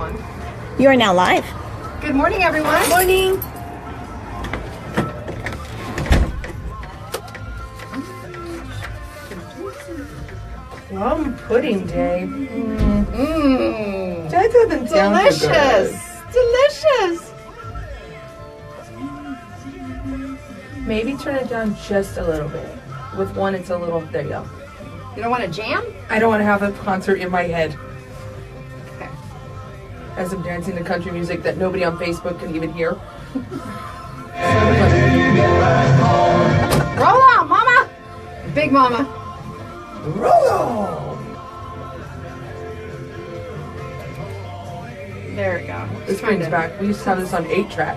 on. You are now live. Good morning, everyone. Good morning. Plum pudding day. That doesn't sound delicious. Delicious. Maybe turn it down just a little bit. With one, it's a little. There you go. You don't want to jam? I don't want to have a concert in my head Okay. as I'm dancing to country music that nobody on Facebook can even hear. Roll on, Mama. Big Mama. Roll on! There we go. This brings back. We used to have this on 8-track.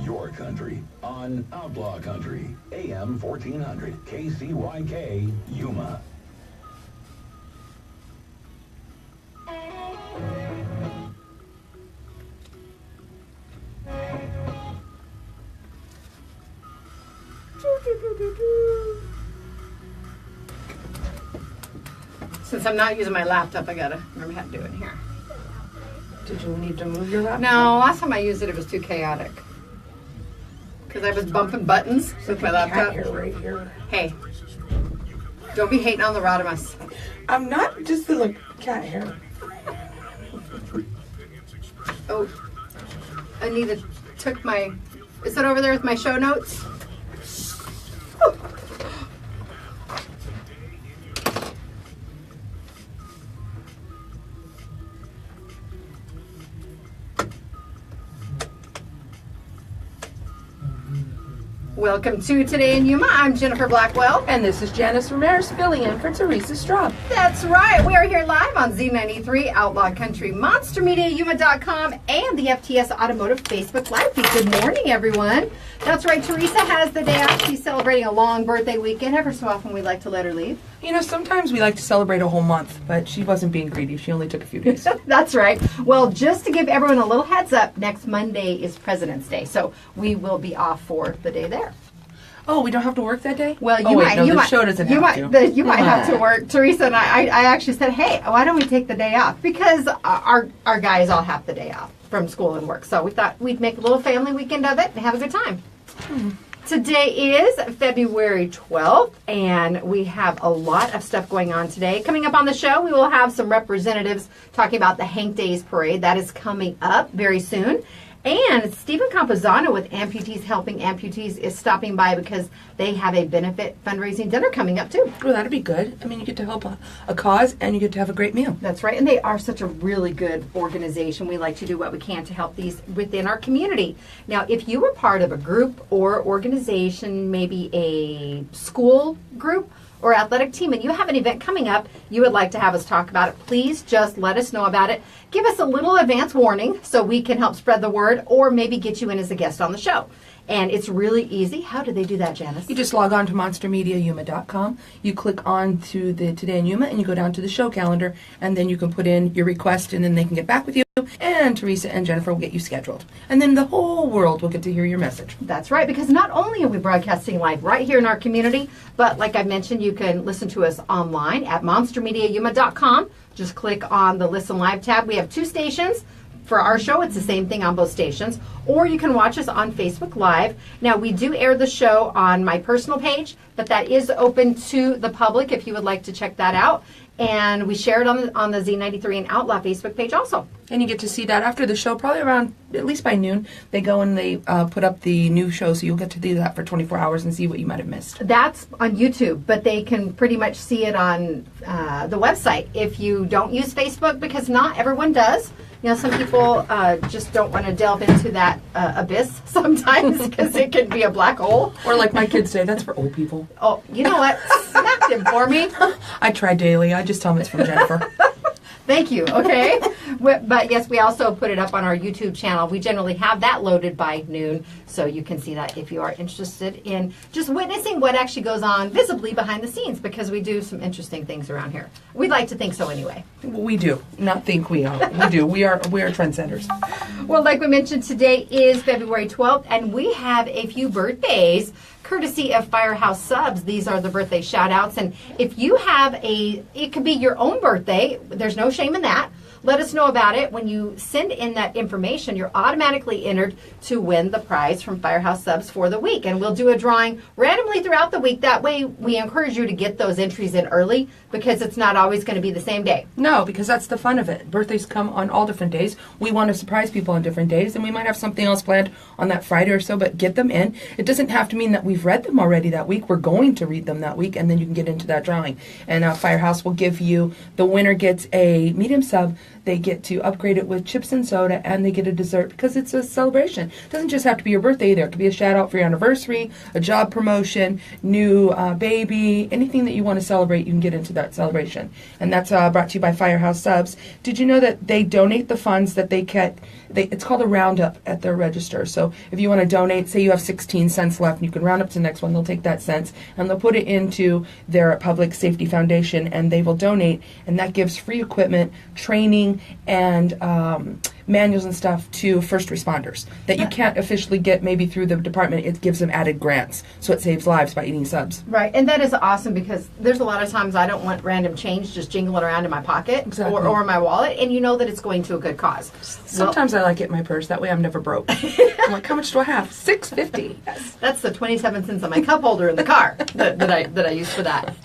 Your country on Outlaw Country, AM 1400, KCYK, Yuma. Since I'm not using my laptop, I gotta remember how to do it here. Did you need to move your laptop? No, last time I used it, it was too chaotic. Because I was bumping buttons with my laptop. Cat hair right here. Hey, don't be hating on the Rodimus. I'm not just the cat hair. Oh, Anita took my. Is it over there with my show notes? Welcome to Today in Yuma. I'm Jennifer Blackwell. And this is Janice Ramirez filling in for Theresa Straub. That's right. We are here live on Z93, Outlaw Country, MonsterMediaYuma.com, and the FTS Automotive Facebook Live feed. Good morning, everyone. That's right. Teresa has the day off. She's celebrating a long birthday weekend. Ever so often, we like to let her leave. You know, sometimes we like to celebrate a whole month, but she wasn't being greedy. She only took a few days. That's right. Well, just to give everyone a little heads up, next Monday is President's Day, so we will be off for the day there. Oh, we don't have to work that day? Well, you might. No, the show doesn't have to. You might have to work. Teresa and I actually said, hey, why don't we take the day off? Because our guys all have the day off from school and work. So we thought we'd make a little family weekend of it and have a good time. Today is February 12th, and we have a lot of stuff going on today. Coming up on the show, we will have some representatives talking about the Hank Days Parade. That is coming up very soon. And Stephen Campuzano with Amputees Helping Amputees is stopping by because they have a benefit fundraising dinner coming up too. Well, that'd be good. I mean, you get to help a cause and you get to have a great meal. That's right. And they are such a really good organization. We like to do what we can to help these within our community. Now, if you were part of a group or organization, maybe a school group or athletic team, and you have an event coming up you would like to have us talk about it, please just let us know about it. Give us a little advance warning so we can help spread the word or maybe get you in as a guest on the show. And it's really easy. How do they do that, Janice? You just log on to MonsterMediaYuma.com. You click on to the Today in Yuma and you go down to the show calendar, and then you can put in your request and then they can get back with you. And Theresa and Jennifer will get you scheduled. And then the whole world will get to hear your message. That's right, because not only are we broadcasting live right here in our community, but like I mentioned, you can listen to us online at MonsterMediaYuma.com. Just click on the Listen Live tab. We have 2 stations. For our show, it's the same thing on both stations. Or you can watch us on Facebook Live. Now, we do air the show on my personal page, but that is open to the public if you would like to check that out. And we share it on the Z93 and Outlaw Facebook page also. And you get to see that after the show, probably around, at least by noon, they go and they put up the new show, so you'll get to do that for 24 hours and see what you might have missed. That's on YouTube, but they can pretty much see it on the website if you don't use Facebook, because not everyone does. You know, some people just don't want to delve into that abyss sometimes because it can be a black hole. Or like my kids say, that's for old people. Oh, you know what? Smack them for me. I try daily. I just tell them it's from Jennifer. Thank you. Okay. But yes, we also put it up on our YouTube channel. We generally have that loaded by noon, so you can see that if you are interested in just witnessing what actually goes on visibly behind the scenes, because we do some interesting things around here. We'd like to think so anyway. We do. Not think we are. We do. We are trendsetters. Well, like we mentioned, today is February 12th, and we have a few birthdays courtesy of Firehouse Subs. These are the birthday shout-outs, and if you have it could be your own birthday. There's no shame in that. Let us know about it. When you send in that information, you're automatically entered to win the prize from Firehouse Subs for the week. And we'll do a drawing randomly throughout the week. That way, we encourage you to get those entries in early, because it's not always going to be the same day. No, because that's the fun of it. Birthdays come on all different days. We want to surprise people on different days, and we might have something else planned on that Friday or so, but get them in. It doesn't have to mean that we've read them already that week. We're going to read them that week, and then you can get into that drawing. And Firehouse will give you, the winner gets a medium sub. They get to upgrade it with chips and soda, and they get a dessert, because it's a celebration. It doesn't just have to be your birthday either. It could be a shout out for your anniversary, a job promotion, new baby, anything that you want to celebrate, you can get into that celebration. And that's brought to you by Firehouse Subs. Did you know that they donate the funds that they get? It's called a roundup at their register. So if you want to donate, say you have 16 cents left, and you can round up to the next one, they'll take that cents and they'll put it into their Public Safety Foundation, and they will donate, and that gives free equipment, training, and manuals and stuff to first responders that you can't officially get maybe through the department. It gives them added grants, so it saves lives by eating subs. Right, and that is awesome, because there's a lot of times I don't want random change just jingling around in my pocket. Exactly. or my wallet, and you know that it's going to a good cause. Sometimes I like it in my purse. That way I'm never broke. I'm like, how much do I have? $6.50. Yes. That's the 27 cents on my cup holder in the car that I use for that.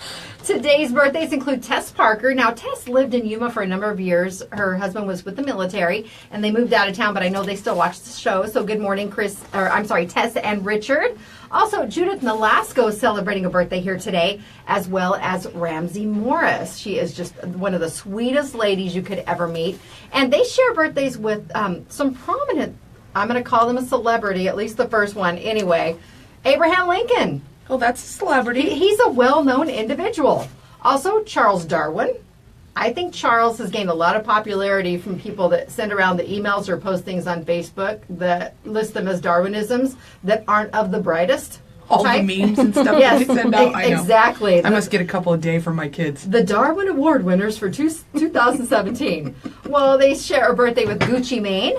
Today's birthdays include Tess Parker. Now, Tess lived in Yuma for a number of years. Her husband was with the military, and they moved out of town, but I know they still watch the show. So good morning, Tess and Richard. Also, Judith Nolasco is celebrating a birthday here today, as well as Ramsey Morris. She is just one of the sweetest ladies you could ever meet. And they share birthdays with some prominent, I'm going to call them a celebrity, at least the first one anyway, Abraham Lincoln. Oh, that's a celebrity. He's a well-known individual. Also, Charles Darwin. I think Charles has gained a lot of popularity from people that send around the emails or post things on Facebook that list them as Darwinisms that aren't of the brightest All type. the memes and stuff Yes, that they send out. I know. exactly. I must get a couple a day from my kids. The Darwin Award winners for 2017. Well, they share a birthday with Gucci Mane,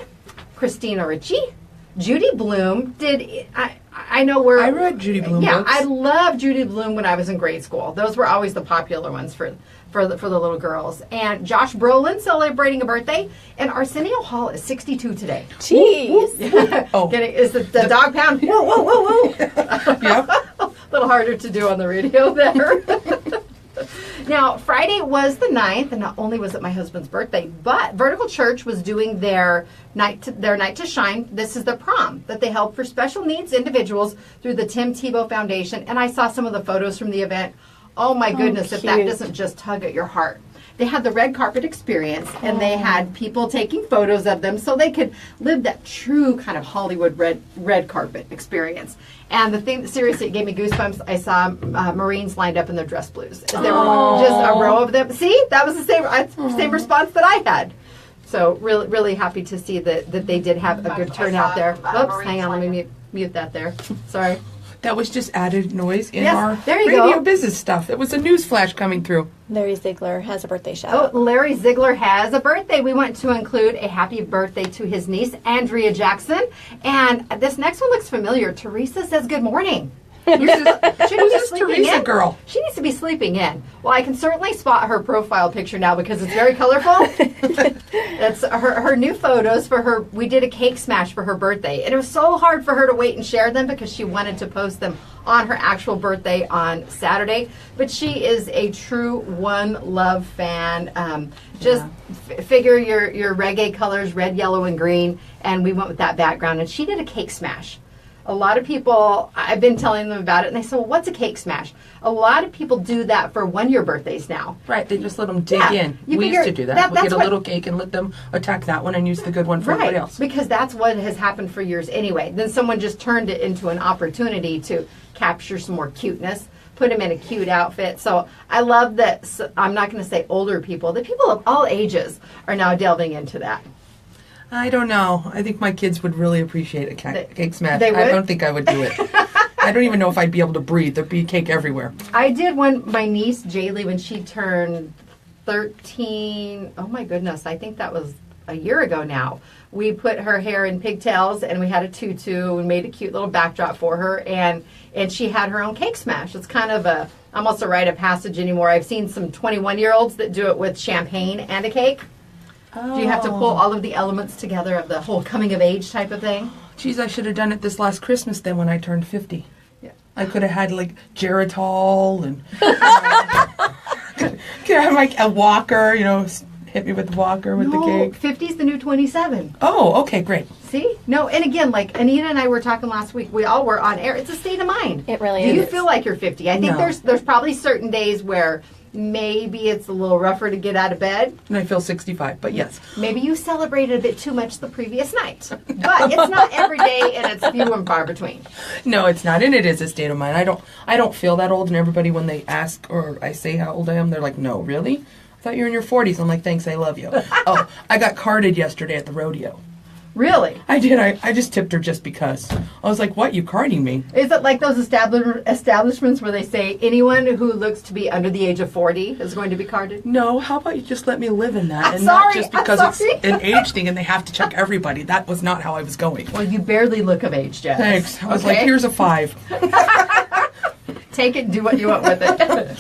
Christina Ricci, Judy Blume. I know where I read Judy Blume Yeah, books. I loved Judy Blume when I was in grade school. Those were always the popular ones for the little girls. And Josh Brolin celebrating a birthday, and Arsenio Hall is 62 today. Jeez. Oh. Is the dog pound? Whoa, whoa, whoa, whoa! Yep. A little harder to do on the radio there. Now, Friday was the 9th, and not only was it my husband's birthday, but Vertical Church was doing their night to shine. This is the prom that they held for special needs individuals through the Tim Tebow Foundation. And I saw some of the photos from the event. Oh my goodness, if that cute. doesn't just tug at your heart. They had the red carpet experience, and they had people taking photos of them so they could live that true kind of Hollywood red carpet experience. And the thing, seriously, it gave me goosebumps. I saw Marines lined up in their dress blues. There were just a row of them. See, that was the same response that I had. So really happy to see that they did have a good turnout there. Oops, hang on, let me mute that there. Sorry. That was just added noise in Yes, our there you radio go. business stuff. It was a news flash coming through. Larry Ziegler has a birthday shout. Oh, Larry Ziegler has a birthday. We want to include a happy birthday to his niece, Andrea Jackson. And this next one looks familiar. Teresa says good morning. She Who's needs this Theresa girl? She needs to be sleeping in. Well, I can certainly spot her profile picture now because it's very colorful. That's her new photos for her. We did a cake smash for her birthday, and it was so hard for her to wait and share them because she wanted to post them on her actual birthday on Saturday. But she is a true One Love fan. Figure your reggae colors, red, yellow, and green, and we went with that background. And she did a cake smash. A lot of people, I've been telling them about it, and they say, well, what's a cake smash? A lot of people do that for one-year birthdays now. Right, they just let them dig Yeah, in. you We figure used to do that. We'd that's get a what- little cake and let them attack that one and use the good one for everybody else. Because that's what has happened for years anyway. Then someone just turned it into an opportunity to capture some more cuteness. put them in a cute outfit. So I love that. I'm not going to say older people. The people of all ages are now delving into that. I don't know. I think my kids would really appreciate a cake smash. They would? I don't think I would do it. I don't even know if I'd be able to breathe. There'd be cake everywhere. I did one. My niece Jaylee, when she turned 13. Oh my goodness! I think that was a year ago now. We put her hair in pigtails and we had a tutu and made a cute little backdrop for her, and she had her own cake smash. It's kind of almost a rite of passage anymore. I've seen some 21-year-olds that do it with champagne and a cake. Oh. Do you have to pull all of the elements together of the whole coming of age type of thing? Geez, I should have done it this last Christmas then when I turned 50. Yeah. I could have had like Geritol and could have like a walker, hit me with the walker with the cake. 50's the new 27. Oh, okay, great. See? No, and again, like Anita and I were talking last week, we all were on air. It's a state of mind. It really Do is. you feel like you're 50? I think No. there's probably certain days where maybe it's a little rougher to get out of bed. And I feel 65, but yes. Maybe you celebrated a bit too much the previous night. But it's not every day, and it's few and far between. No, it's not, and it is a state of mind. I don't feel that old, and everybody, when they ask or I say how old I am, they're like, no, really? I thought you were in your 40s. I'm like, thanks, I love you. Oh, I got carded yesterday at the rodeo. Really? I did. I just tipped her just because. I was like, what, you carding me? Is it like those establishments where they say anyone who looks to be under the age of 40 is going to be carded? No, how about you just let me live in that? I'm and sorry, not just I'm because sorry. it's an age thing and they have to check everybody. That was not how I was going. Well, you barely look of age, Jess. Thanks. I was like, Okay? here's a 5. Take it and do what you want with it.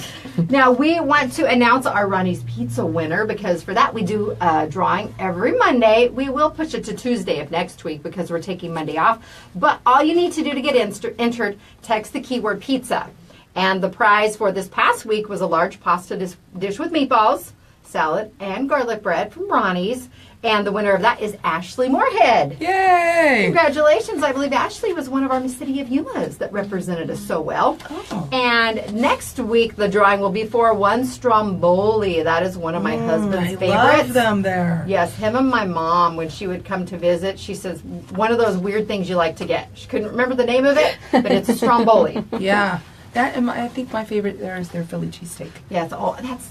Now, we want to announce our Ronnie's Pizza winner, because for that we do a drawing every Monday. We will push it to Tuesday of next week because we're taking Monday off. But all you need to do to get entered, text the keyword pizza. And the prize for this past week was a large pasta dish with meatballs, salad, and garlic bread from Ronnie's. And the winner of that is Ashley Moorhead. Yay! Congratulations. I believe Ashley was one of our Miss City of Yumas that represented us so well. Oh. And next week, the drawing will be for one Stromboli. That is one of my husband's I favorites. love them there. Yes, him and my mom, when she would come to visit, she says, one of those weird things you like to get. She couldn't remember the name of it, but it's a Stromboli. Yeah. That and I think my favorite there is their Philly cheesesteak. Yes,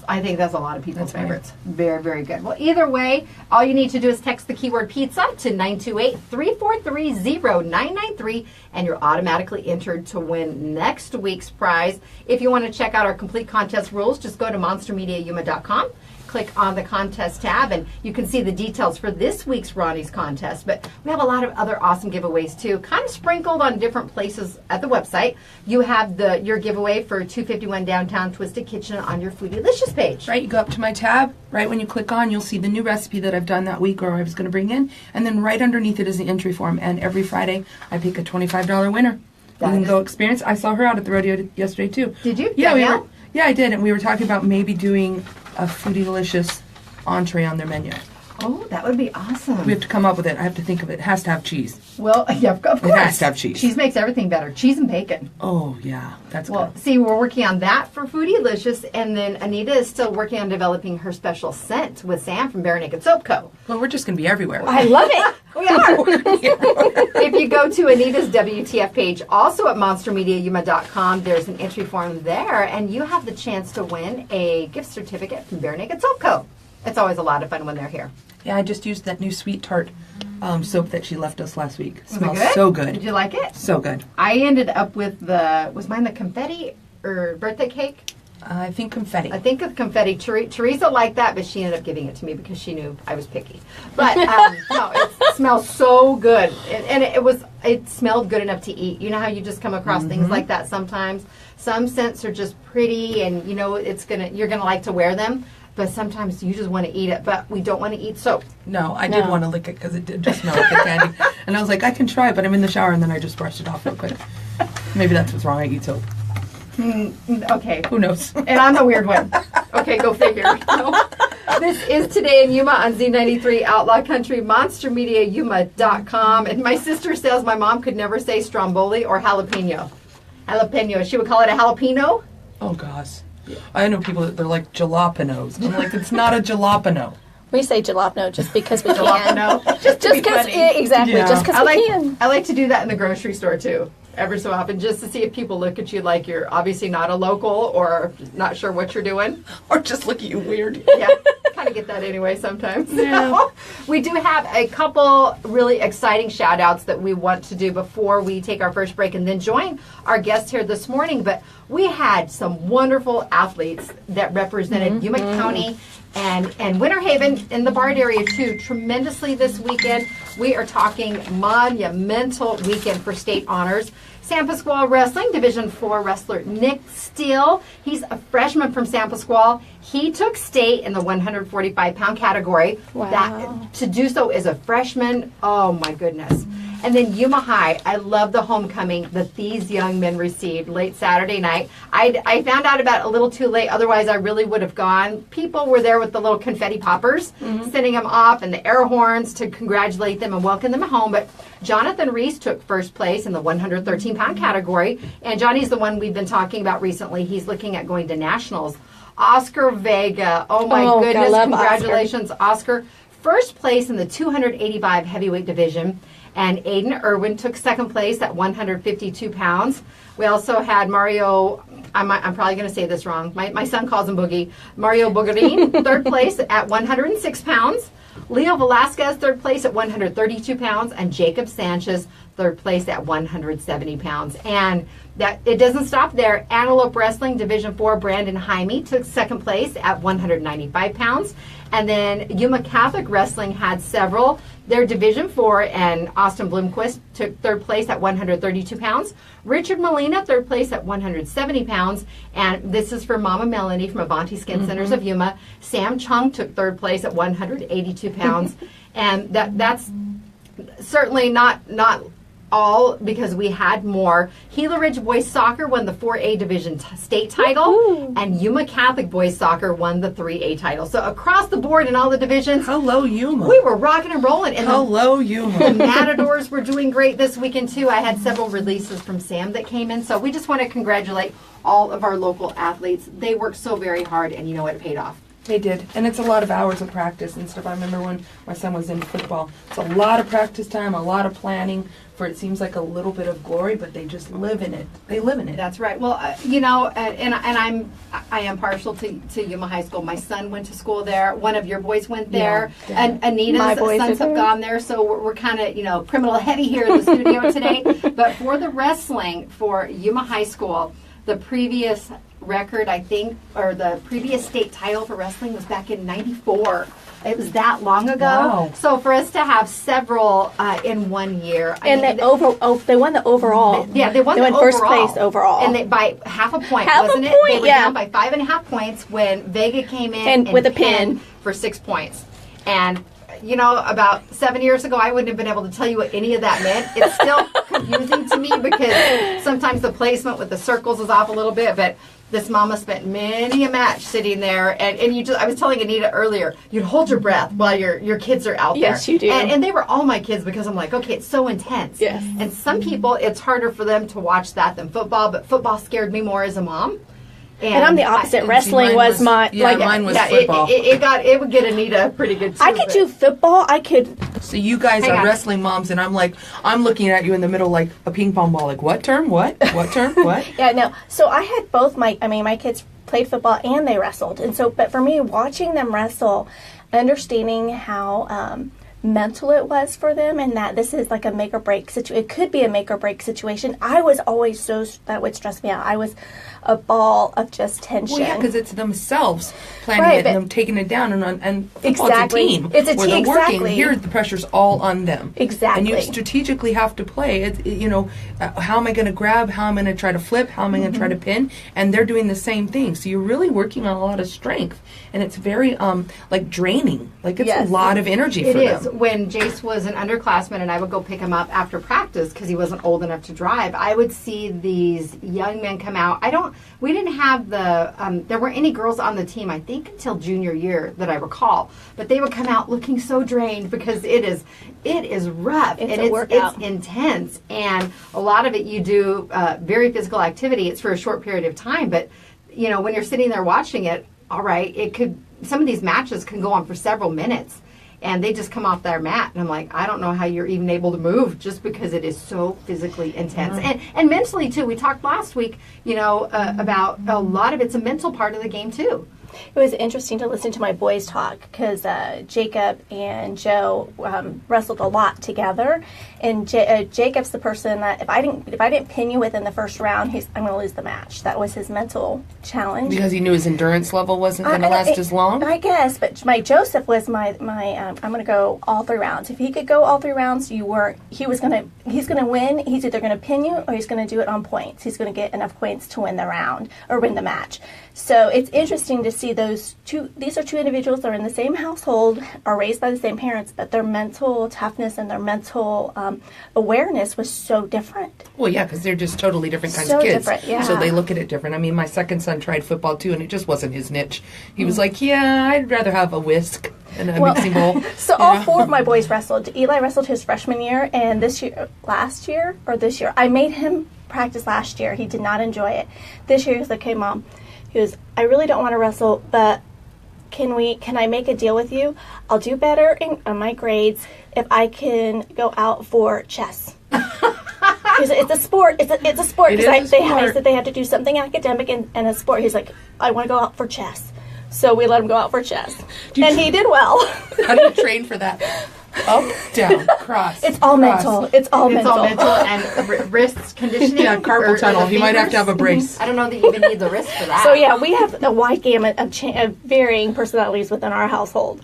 I think that's a lot of people's That's favorites. Very, very good. Well, either way, all you need to do is text the keyword pizza to 928-343-0993, and you're automatically entered to win next week's prize. If you want to check out our complete contest rules, just go to monstermediayuma.com. Click on the contest tab and you can see the details for this week's Ronnie's contest. But we have a lot of other awesome giveaways too, kind of sprinkled on different places at the website. You have your giveaway for 251 Downtown Twisted Kitchen on your Foodylicious page. Right, you go up to my tab. Right when you click on, you'll see the new recipe that I've done that week or I was going to bring in. And then right underneath it is the entry form. And every Friday, I pick a $25 winner. You can go experience. I saw her out at the rodeo yesterday too. Did you? Yeah, Danielle? Yeah, I did. And we were talking about maybe doing a Foodylicious entree on their menu. Oh, that would be awesome. We have to come up with it. I have to think of it. It has to have cheese. Well, yeah, of course. It has to have cheese. Cheese makes everything better. Cheese and bacon. Oh, yeah. That's Well, good. see, we're working on that for Foodylicious, and then Anita is still working on developing her special scent with Sam from Bare Naked Soap Co. Well, we're just going to be everywhere. I love it. We are. If you go to Anita's WTF page, also at monstermediayuma.com, there's an entry form there, and you have the chance to win a gift certificate from Bare Naked Soap Co. It's always a lot of fun when they're here. Yeah, I just used that new Sweet Tart soap that she left us last week. Was Smells it good? so good. Did you like it? So good. I ended up with was mine the confetti or birthday cake? I think confetti. I think of confetti. Theresa liked that, but she ended up giving it to me because she knew I was picky. But no, it smells so good, and it smelled good enough to eat. You know how you just come across things like that sometimes. Some scents are just pretty, and you know you're gonna like to wear them. But sometimes you just want to eat it, but we don't want to eat soap. No, I did want to lick it because it did just smell like the candy. And I was like, I can try, but I'm in the shower, and then I just brushed it off real quick. Maybe that's what's wrong. I eat soap. Okay. Who knows? And I'm the weird one. Okay, go figure. No. This is Today in Yuma on Z93 Outlaw Country, monstermediayuma.com. And my sister says my mom could never say Stromboli or jalapeno. Jalapeno. She would call it a jalapeno. Oh, gosh. I know people that they're like jalapenos. I'm like, it's not a jalapeno. We say jalapeno just because we can. Jalapeno. Just to be because funny. exactly, Yeah. just because we can. I like to do that in the grocery store too. every so often just to see if people look at you like you're obviously not a local or not sure what you're doing. Or just look at you weird. Yeah, kind of get that anyway sometimes. Yeah. So, we do have a couple really exciting shout outs that we want to do before we take our first break and then join our guest here this morning. But we had some wonderful athletes that represented Yuma County and Winter Haven in the Bard area too tremendously this weekend. We are talking monumental weekend for state honors. San Pasqual Wrestling, Division 4 wrestler Nick Steele. He's a freshman from San Pasqual. He took state in the 145-pound category. Wow. To do so as a freshman, oh my goodness. And then Yuma High, I love the homecoming that these young men received late Saturday night. I found out about it a little too late, otherwise I really would have gone. People were there with the little confetti poppers, sending them off, and the air horns to congratulate them and welcome them home. But Jonathan Reese took first place in the 113-pound category, and Johnny's the one we've been talking about recently. He's looking at going to nationals. Oscar Vega, oh my goodness, God, congratulations, Oscar. First place in the 285 heavyweight division. And Aiden Irwin took second place at 152 pounds. We also had Mario, I'm probably going to say this wrong. My son calls him Boogie. Mario Bogarin, third place at 106 pounds. Leo Velasquez, third place at 132 pounds. And Jacob Sanchez, third place at 170 pounds. And that it doesn't stop there. Antelope Wrestling, Division 4, Brandon Jaime took second place at 195 pounds. And then Yuma Catholic Wrestling had several. Their Division 4 and Austin Bloomquist took third place at 132 pounds. Richard Molina, third place at 170 pounds. And this is for Mama Melanie from Avanti Skin Centers of Yuma. Sam Chung took third place at 182 pounds. And that's certainly not all, because we had more. Gila Ridge Boys Soccer won the 4A Division state title, and Yuma Catholic Boys Soccer won the 3A title. So across the board in all the divisions, Hello, Yuma. we were rocking and rolling. And Hello, the Yuma. Matadors were doing great this weekend too. I had several releases from Sam that came in. So we just want to congratulate all of our local athletes. They worked so very hard, and you know what, it paid off. They did. And it's a lot of hours of practice and stuff. I remember when my son was in football. It's a lot of practice time, a lot of planning for it seems like a little bit of glory, but they just live in it. They live in it. That's right. Well, you know, and I am partial to Yuma High School. My son went to school there. One of your boys went there. Yeah. And Anita's sons have gone there. So we're kind of, you know, criminal heavy here in the studio today. But for the wrestling for Yuma High School, the previous record, I think, or the previous state title for wrestling was back in '94. It was that long ago. Wow. So for us to have several in 1 year, And they won the overall. yeah, they won first overall. place overall. And they, by half a point, Half a wasn't it? point, They were yeah. down by 5.5 points when Vega came in And with a pinned pin. for 6 points. And, you know, about 7 years ago, I wouldn't have been able to tell you what any of that meant. It's still confusing to me because sometimes the placement with the circles is off a little bit, but this mama spent many a match sitting there, and you just, I was telling Anita earlier, you'd hold your breath while your kids are out there. Yes, you do. And they were all my kids because I'm like, okay, it's so intense. Yes. And some people, it's harder for them to watch that than football, but football scared me more as a mom. And I'm the opposite. Wrestling was my mine was football. It would get Anita pretty good too. I could do football. I could. So you guys Hang are on. wrestling moms, and I'm looking at you in the middle like a ping pong ball. Like, what term? What? What term? What? Yeah, no. So I had both my kids played football and they wrestled. And so, but for me, watching them wrestle, understanding how mental it was for them and that this is like a make or break situation. It could be a make or break situation. I was always that would stress me out. I was a ball of just tension. Well, yeah, because it's themselves planning Right, it and them taking it down, and football's Exactly. a team. It's a where team, they're working. exactly. Here, the pressure's all on them. Exactly. And you strategically have to play. How am I going to grab? How am I going to try to flip? How am I going to try to pin? And they're doing the same thing. So you're really working on a lot of strength, and it's very like draining. Like it's Yes. a lot of energy It for is. them. When Jace was an underclassman and I would go pick him up after practice because he wasn't old enough to drive, I would see these young men come out. We didn't have there weren't any girls on the team, I think, until junior year that I recall. But they would come out looking so drained because it is rough It's and a workout. it's intense. And a lot of it you do very physical activity. It's for a short period of time. But, you know, when you're sitting there watching it, all right, some of these matches can go on for several minutes. and they just come off their mat, and I'm like, I don't know how you're even able to move, just because it is so physically intense and mentally too. We talked last week, about a lot of it's a mental part of the game too. It was interesting to listen to my boys talk because Jacob and Joe wrestled a lot together, and Jacob's the person that if I didn't pin you within the first round, I'm going to lose the match. That was his mental challenge Because he knew his endurance level wasn't going to last as long. I guess, but my Joseph was my I'm going to go all 3 rounds. If he could go all 3 rounds, he's going to win. He's either going to pin you or he's going to do it on points. He's going to get enough points to win the round or win the match. So it's interesting to see those two. These are two individuals that are in the same household, are raised by the same parents, but their mental toughness and their mental awareness was so different. Well, yeah, because they're just totally different kinds So of kids. different, yeah. So they look at it different. I mean, my second son tried football too, and it just wasn't his niche. He was like, "Yeah, I'd rather have a whisk and a mixing bowl." So all 4 of my boys wrestled. Eli wrestled his freshman year, and this year, I made him practice last year. He did not enjoy it. This year, he was like, "Hey, Mom," he goes, "I really don't want to wrestle, but can I make a deal with you? I'll do better on my grades if I can go out for chess." It's a sport. It's a sport. It is Because a sport. I said they had to do something academic and a sport. He's like, "I want to go out for chess." So we let him go out for chess. And he did well. How do you train for that? Up, down, cross. It's all cross. mental. It's all It's mental. all mental and wrist conditioning. Yeah, carpal or tunnel. the He might have to have a fingers. brace. I don't know that you even need the wrist for that. So yeah, we have a wide gamut of varying personalities within our household.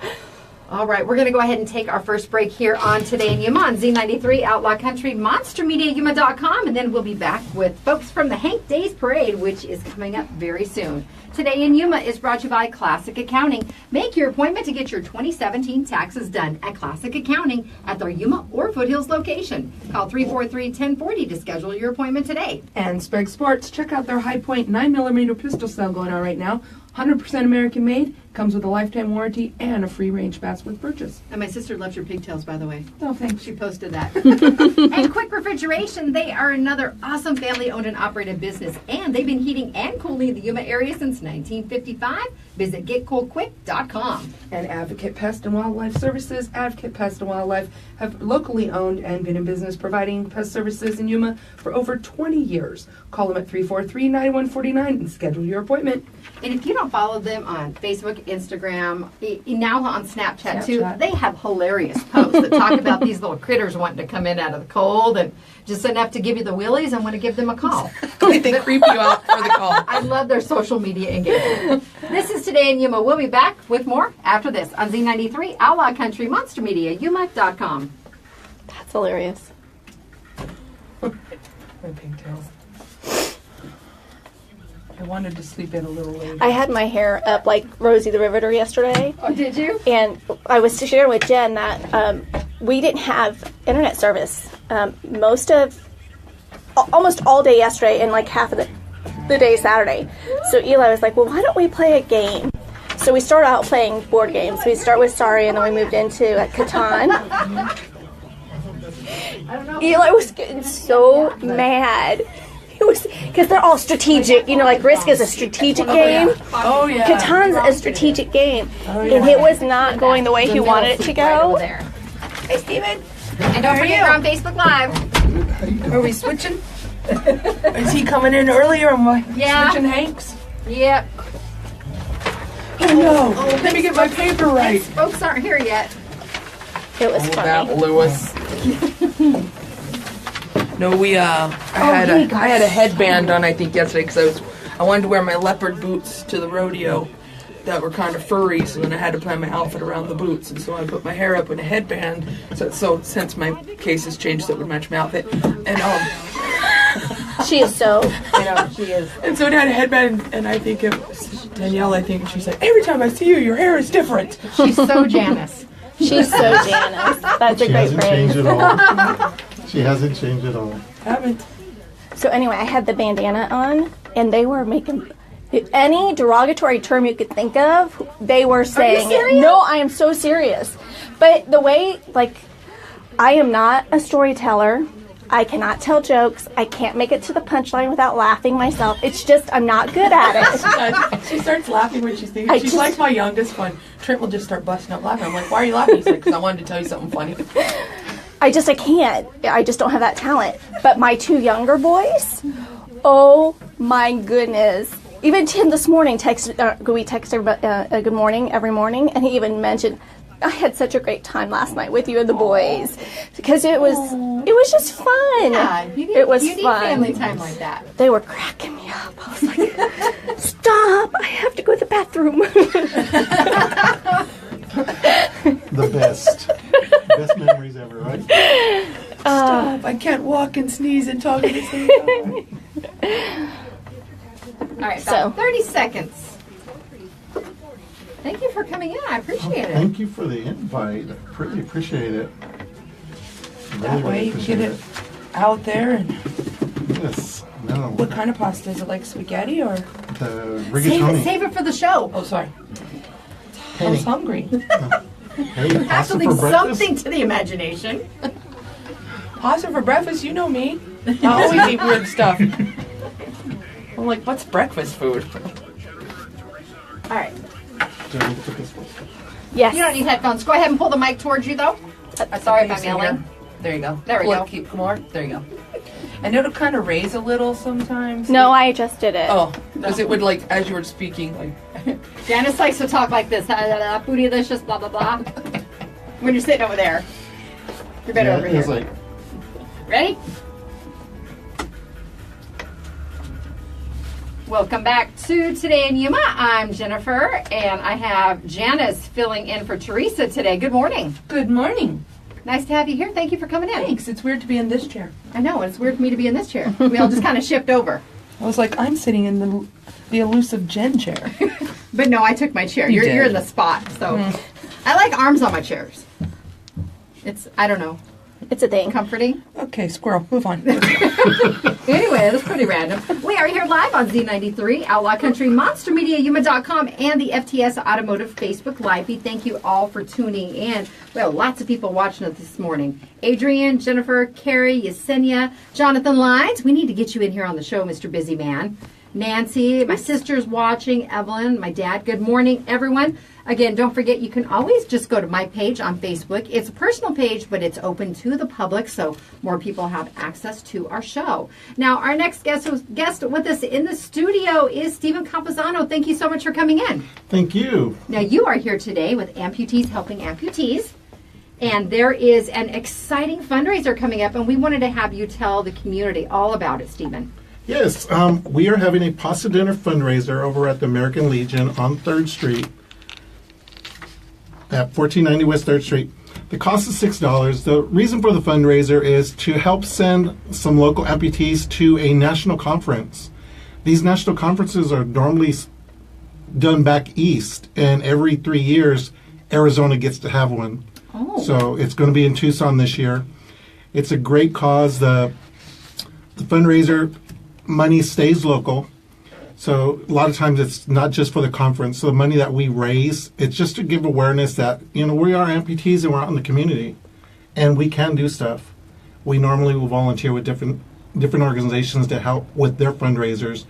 All right, we're going to go ahead and take our first break here on Today in Yuma on Z93 Outlaw Country, MonsterMediaYuma.com, and then we'll be back with folks from the Hank Days Parade, which is coming up very soon. Today in Yuma is brought to you by Classic Accounting. Make your appointment to get your 2017 taxes done at Classic Accounting at their Yuma or Foothills location. Call 343-1040 to schedule your appointment today. And Speg Sports, check out their High Point 9mm pistol sale going on right now. 100% American made, comes with a lifetime warranty and a free range pass with purchase. And my sister loves your pigtails, by the way. Oh, thanks. She posted that. And Quick Refrigeration, they are another awesome family-owned and operated business, and they've been heating and cooling the Yuma area since 1955. Visit getcoolquick.com. And Advocate Pest and Wildlife Services. Advocate Pest and Wildlife have locally owned and been in business providing pest services in Yuma for over 20 years. Call them at 343-9149 and schedule your appointment. And if you don't follow them on Facebook, Instagram, now on Snapchat too, they have hilarious posts that talk about these little critters wanting to come in out of the cold and just enough to give you the willies and want to give them a call. They creep you out for the call. I love their social media engagement. This is Today in Yuma. We'll be back with more after this on Z93 Outlaw Country, MonsterMediaYuma.com. That's hilarious. My pigtails. I wanted to sleep in a little later. I had my hair up like Rosie the Riveter yesterday. Oh, did you? And I was sharing with Jen that we didn't have internet service almost all day yesterday and like half of the day Saturday. So Eli was like, well, why don't we play a game? So we started out playing board games. We start with Sorry, and then we moved into Catan. Eli was getting so mad. It was because they're all strategic. Like Risk is a strategic game. Oh, yeah. Catan's a strategic game. And it was not going the way he wanted it to go. Hey, Steven. And don't forget, we're on Facebook Live. Are we switching? Is he coming in earlier? Am I switching Hanks? Yep. Oh, no. Let me get my paper right. Folks aren't here yet. It was funny. Lewis. No, I had a headband on, I think, yesterday because I wanted to wear my leopard boots to the rodeo that were kind of furry, so then I had to plan my outfit around the boots, and so I put my hair up in a headband, so since my case has changed, so it would match my outfit, and She is so. She is. and so it had a headband, and I think it was Danielle, and she said, every time I see you, your hair is different. She's so Janice. She's so Janice. That's a She great hasn't phrase. changed at all. She hasn't changed at all. Haven't. So anyway, I had the bandana on, and they were making any derogatory term you could think of. They were saying, serious? "No, I am so serious." But the way, I am not a storyteller. I cannot tell jokes. I can't make it to the punchline without laughing myself. It's just, I'm not good at it. She starts laughing when she's thinking. She's like my youngest one. Trent will just start busting out laughing. I'm like, why are you laughing? He's like, because I wanted to tell you something funny. I can't. I just don't have that talent. But my 2 younger boys, oh my goodness. Even Tim this morning we texted good morning every morning, and he even mentioned, I had such a great time last night with you and the boys, because it was just fun. Yeah, you need family time like that. They were cracking me up. I was like, stop! I have to go to the bathroom. The best memories ever, right? Stop! I can't walk and sneeze and talk at the same time. All right, about 30 seconds. Thank you for coming in. I appreciate it. Thank you for the invite. I really appreciate it. That way you can get it out there. And Yes. No. what kind of pasta? Is it like spaghetti or? The rigatoni. Save it for the show. Oh, sorry. I Penny. was hungry. Hey, You have pasta to for leave breakfast? something to the imagination. Pasta for breakfast? You know me. I always eat weird stuff. I'm like, what's breakfast food? All right. Do I need to put this one? Yes. You don't need headphones. Go ahead and pull the mic towards you, though. Sorry if I'm yelling. There you go. There we Pull go. it, keep more. There you go. And it'll kind of raise a little sometimes. No, I adjusted it. Oh, because it would like as you were speaking, like. Janice likes to talk like this. Bootylicious, blah, blah, blah. When you're sitting over there. You're better over it here. was like, Ready? Welcome back to Today in Yuma. I'm Jennifer, and I have Janice filling in for Theresa today. Good morning. Good morning. Nice to have you here. Thank you for coming in. Thanks. It's weird to be in this chair. I know, it's weird for me to be in this chair. We all just kind of shift over. I was like, I'm sitting in the elusive Jen chair. But no, I took my chair. You You're did. in the spot. So I like arms on my chairs. It's, I don't know, It's a thing. comforting. Okay, squirrel, move on. Anyway, that's pretty random. We are here live on Z93, Outlaw Country, MonsterMediaYuma.com, and the FTS Automotive Facebook Live. We thank you all for tuning in. We have lots of people watching us this morning. Adrian, Jennifer, Carrie, Yesenia, Jonathan Lines. We need to get you in here on the show, Mr. Busy Man. Nancy, my sister's watching, Evelyn, my dad. Good morning, everyone. Again, don't forget, you can always just go to my page on Facebook. It's a personal page, but it's open to the public, so more people have access to our show. Now, our next guest with us in the studio is Stephen Campuzano. Thank you so much for coming in. thank you. Now, you are here today with Amputees Helping Amputees, and there is an exciting fundraiser coming up, and we wanted to have you tell the community all about it, Stephen. Yes, we are having a pasta dinner fundraiser over at the American Legion on 3rd Street at 1490 West 3rd Street. The cost is $6. The reason for the fundraiser is to help send some local amputees to a national conference. These national conferences are normally done back east, and every 3 years, Arizona gets to have one. Oh. So it's going to be in Tucson this year. It's a great cause. The fundraiser money stays local. So a lot of times it's not just for the conference. So the money that we raise, it's just to give awareness that, you know, we are amputees and we're out in the community and we can do stuff. We normally will volunteer with different organizations to help with their fundraisers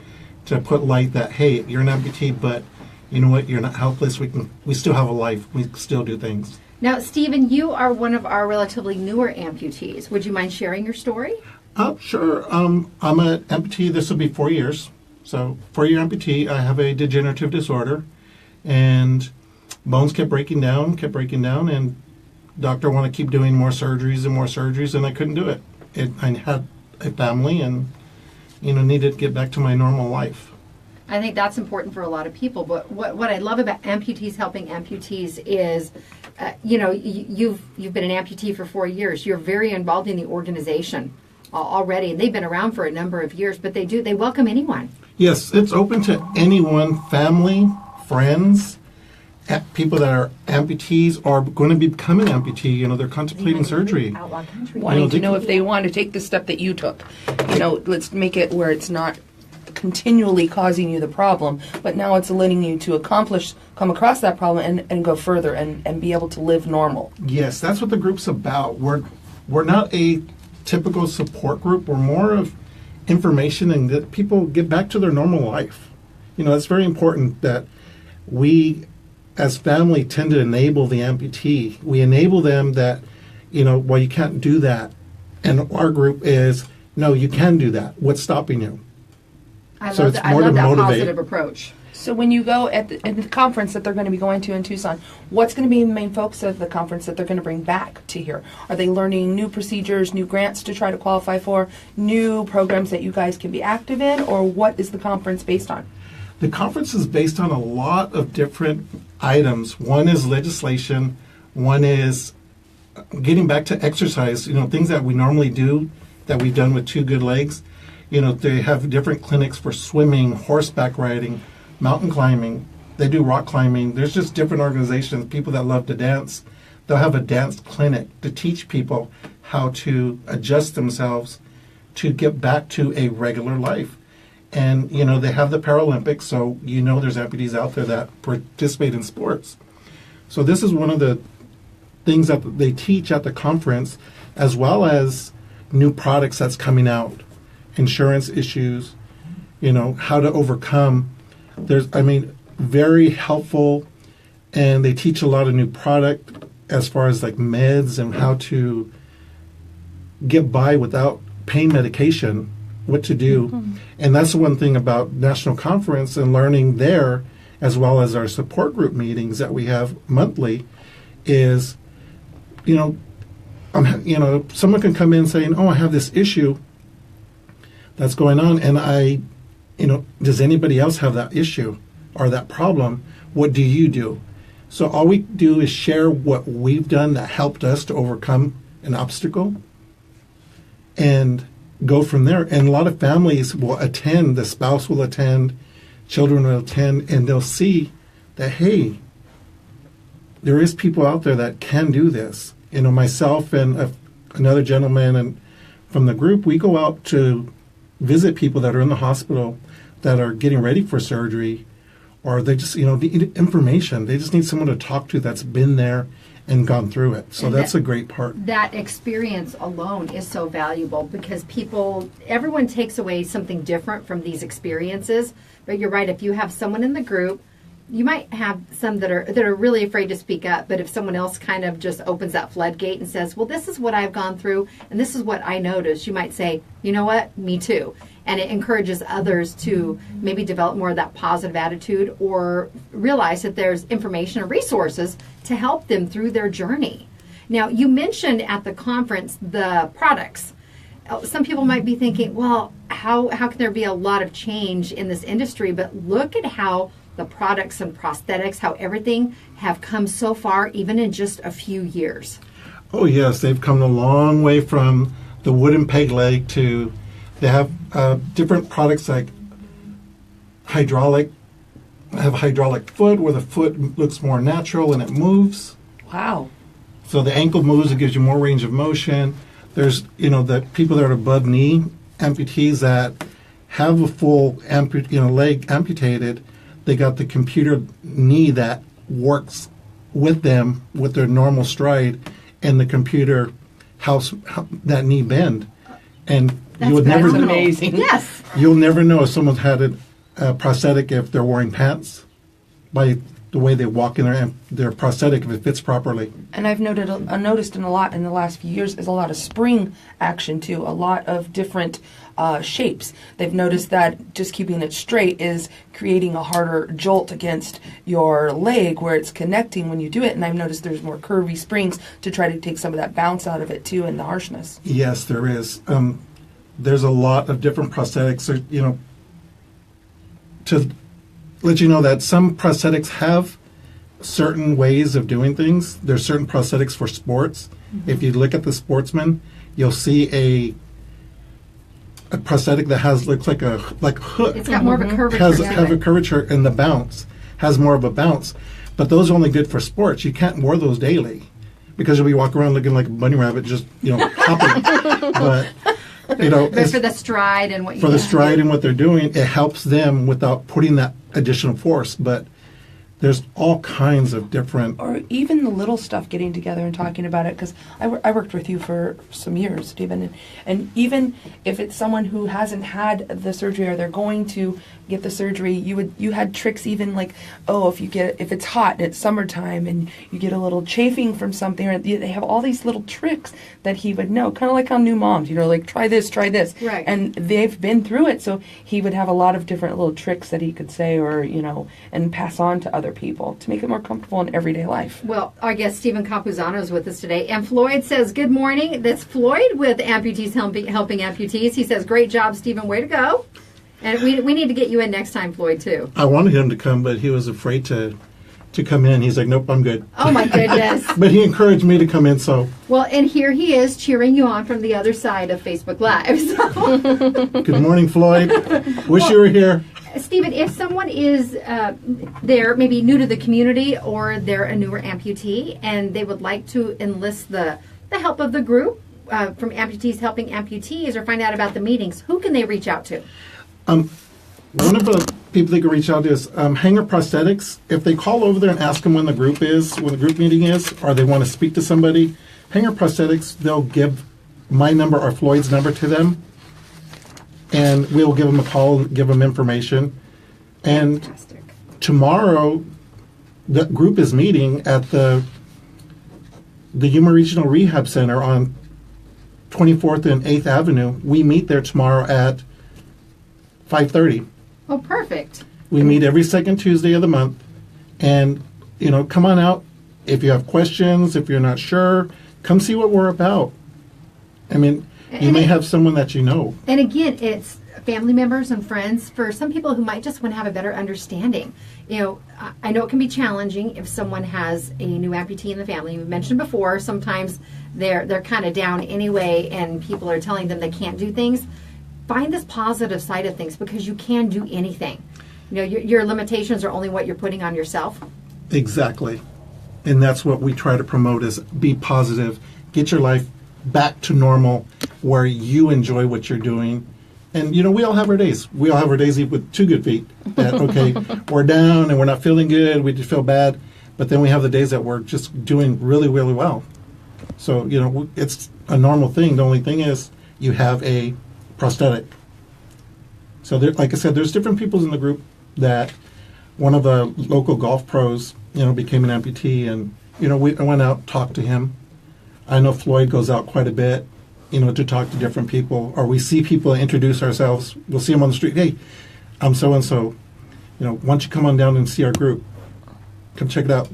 to put light that, hey, you're an amputee, but you know what, you're not helpless. We still have a life. We still do things. Now, Stephen, you are one of our relatively newer amputees. Would you mind sharing your story? Sure. I'm an amputee. This will be 4 years. So 4-year amputee. I have a degenerative disorder, and bones kept breaking down, and doctor wanted to keep doing more surgeries, and I couldn't do it. I had a family, and needed to get back to my normal life. I think that's important for a lot of people. But what I love about Amputees Helping Amputees is, you've been an amputee for 4 years. You're very involved in the organization already, and they've been around for a number of years. But they welcome anyone. Yes, it's open to anyone, family, friends, people that are amputees or going to be becoming amputee. They're contemplating surgery. Outlaw Country. Wanting to know if they want to take the step that you took. Let's make it where it's not continually causing you the problem, but now it's letting you to come across that problem and go further and be able to live normal. Yes, that's what the group's about. We're not a typical support group. We're more of information and that people get back to their normal life. You know, it's very important that we, as family, tend to enable the amputee. We enable them that, you know, well, you can't do that. And our group is, no, you can do that. What's stopping you? I So love it's that. I more to love that motivate. positive approach. So when you go at the conference that they're going to be going to in Tucson, what's going to be the main focus of the conference that they're going to bring back to here? Are they learning new procedures, new grants to try to qualify for, new programs that you guys can be active in, or what is the conference based on? The conference is based on a lot of different items. One is legislation. One is getting back to exercise, you know, things that we normally do that we've done with Two Good Legs. You know, they have different clinics for swimming, horseback riding, mountain climbing. They do rock climbing. There's just different organizations, people that love to dance. They'll have a dance clinic to teach people how to adjust themselves to get back to a regular life. And, you know, they have the Paralympics, so you know there's amputees out there that participate in sports. So this is one of the things that they teach at the conference, as well as new products that's coming out, insurance issues, you know, how to overcome. There's, I mean, very helpful, and they teach a lot of new product as far as like meds and how to get by without pain medication, what to do. Mm-hmm. And that's the one thing about National Conference and learning there, as well as our support group meetings that we have monthly, is, you know, someone can come in saying, oh, I have this issue that's going on, and you know, does anybody else have that issue or that problem? What do you do? So all we do is share what we've done that helped us to overcome an obstacle and go from there. And a lot of families will attend, the spouse will attend, children will attend, and they'll see that, hey, there is people out there that can do this. You know, myself and another gentleman and from the group, we go out to visit people that are in the hospital that are getting ready for surgery, or they just, you know, need information. They just need someone to talk to that's been there and gone through it. So that's a great part. That experience alone is so valuable because everyone takes away something different from these experiences. But you're right, if you have someone in the group, you might have some that are really afraid to speak up, but if someone else kind of just opens that floodgate and says, well, this is what I've gone through and this is what I noticed, you might say, you know what, me too. And it encourages others to maybe develop more of that positive attitude or realize that there's information and resources to help them through their journey. Now, you mentioned at the conference the products. Some people might be thinking, well, how can there be a lot of change in this industry? But look at how the products and prosthetics, how everything have come so far, even in just a few years. Oh, yes. They've come a long way from the wooden peg leg to, they have different products like hydraulic foot, where the foot looks more natural and it moves. Wow. So the ankle moves, it gives you more range of motion. There's, you know, the people that are above knee amputees that have a full leg amputated. They got the computer knee that works with them with their normal stride, and the computer helps that knee bend. And That's you would never That's amazing. Yes. You'll never know if someone's had a prosthetic if they're wearing pants by the way they walk in their prosthetic if it fits properly. And I've noticed in the last few years is a lot of spring action too, a lot of different shapes. They've noticed that just keeping it straight is creating a harder jolt against your leg where it's connecting when you do it. And I've noticed there's more curvy springs to try to take some of that bounce out of it too and the harshness. Yes, there is. There's a lot of different prosthetics, you know, to let you know that some prosthetics have certain ways of doing things. There's certain prosthetics for sports. Mm-hmm. If you look at the sportsman, you'll see a prosthetic that looks like a hook. It's got more of a curvature. Has a curvature, and the bounce has more of a bounce. But those are only good for sports. You can't wear those daily because you'll be walking around looking like a bunny rabbit, just hopping. But but for the stride and what they're doing, it helps them without putting that additional force. But There's all kinds of different. Or even the little stuff, getting together and talking about it, because I worked with you for some years, Stephen, and even if it's someone who hasn't had the surgery or they're going to get the surgery, you had tricks, even like, oh, if it's hot and it's summertime and you get a little chafing from something, or they have all these little tricks that he would know, kind of like on new moms, like try this, right? And they've been through it, so he would have a lot of different little tricks that he could say, or and pass on to other people to make it more comfortable in everyday life. Well, our guest Stephen Campuzano is with us today, and Floyd says, "Good morning." That's Floyd with Amputees Helping Amputees. He says, "Great job, Stephen. Way to go." And we need to get you in next time, Floyd, too. I wanted him to come, but he was afraid to come in. He's like, "Nope, I'm good." Oh my goodness! But he encouraged me to come in, so. Well, and here he is cheering you on from the other side of Facebook Live. So. Good morning, Floyd. Wish you were here. Stephen, if someone is they're maybe new to the community or they're a newer amputee and they would like to enlist the help of the group from Amputees Helping Amputees or find out about the meetings, who can they reach out to? One of the people they can reach out to is Hanger Prosthetics. If they call over there and ask them when the group meeting is, or they want to speak to somebody, Hanger Prosthetics, they'll give my number or Floyd's number to them, and we'll give them a call, give them information. And Fantastic. Tomorrow, the group is meeting at the Yuma Regional Rehab Center on 24th and 8th Avenue. We meet there tomorrow at 5:30. Oh, perfect. We meet every second Tuesday of the month, and come on out. If you have questions, if you're not sure, come see what we're about. I mean, you may have someone that you know. And again, it's family members and friends for some people who might just want to have a better understanding. I know it can be challenging if someone has a new amputee in the family. We mentioned before, sometimes they're kind of down anyway, and people are telling them they can't do things. Find this positive side of things, because you can do anything. Your limitations are only what you're putting on yourself. Exactly. And that's what we try to promote, is be positive. Get your life back to normal where you enjoy what you're doing. And, we all have our days. We all have our days with 2 good feet. That, okay, we're down and we're not feeling good. We just feel bad. But then we have the days that we're just doing really, really well. So, it's a normal thing. The only thing is you have a prosthetic. So like I said, there's different people in the group. That one of the local golf pros, became an amputee, and I went out, talked to him. I know Floyd goes out quite a bit, to talk to different people, or we see people introduce ourselves. We'll see them on the street. Hey, I'm so and so. Why don't you come on down and see our group? Come check it out.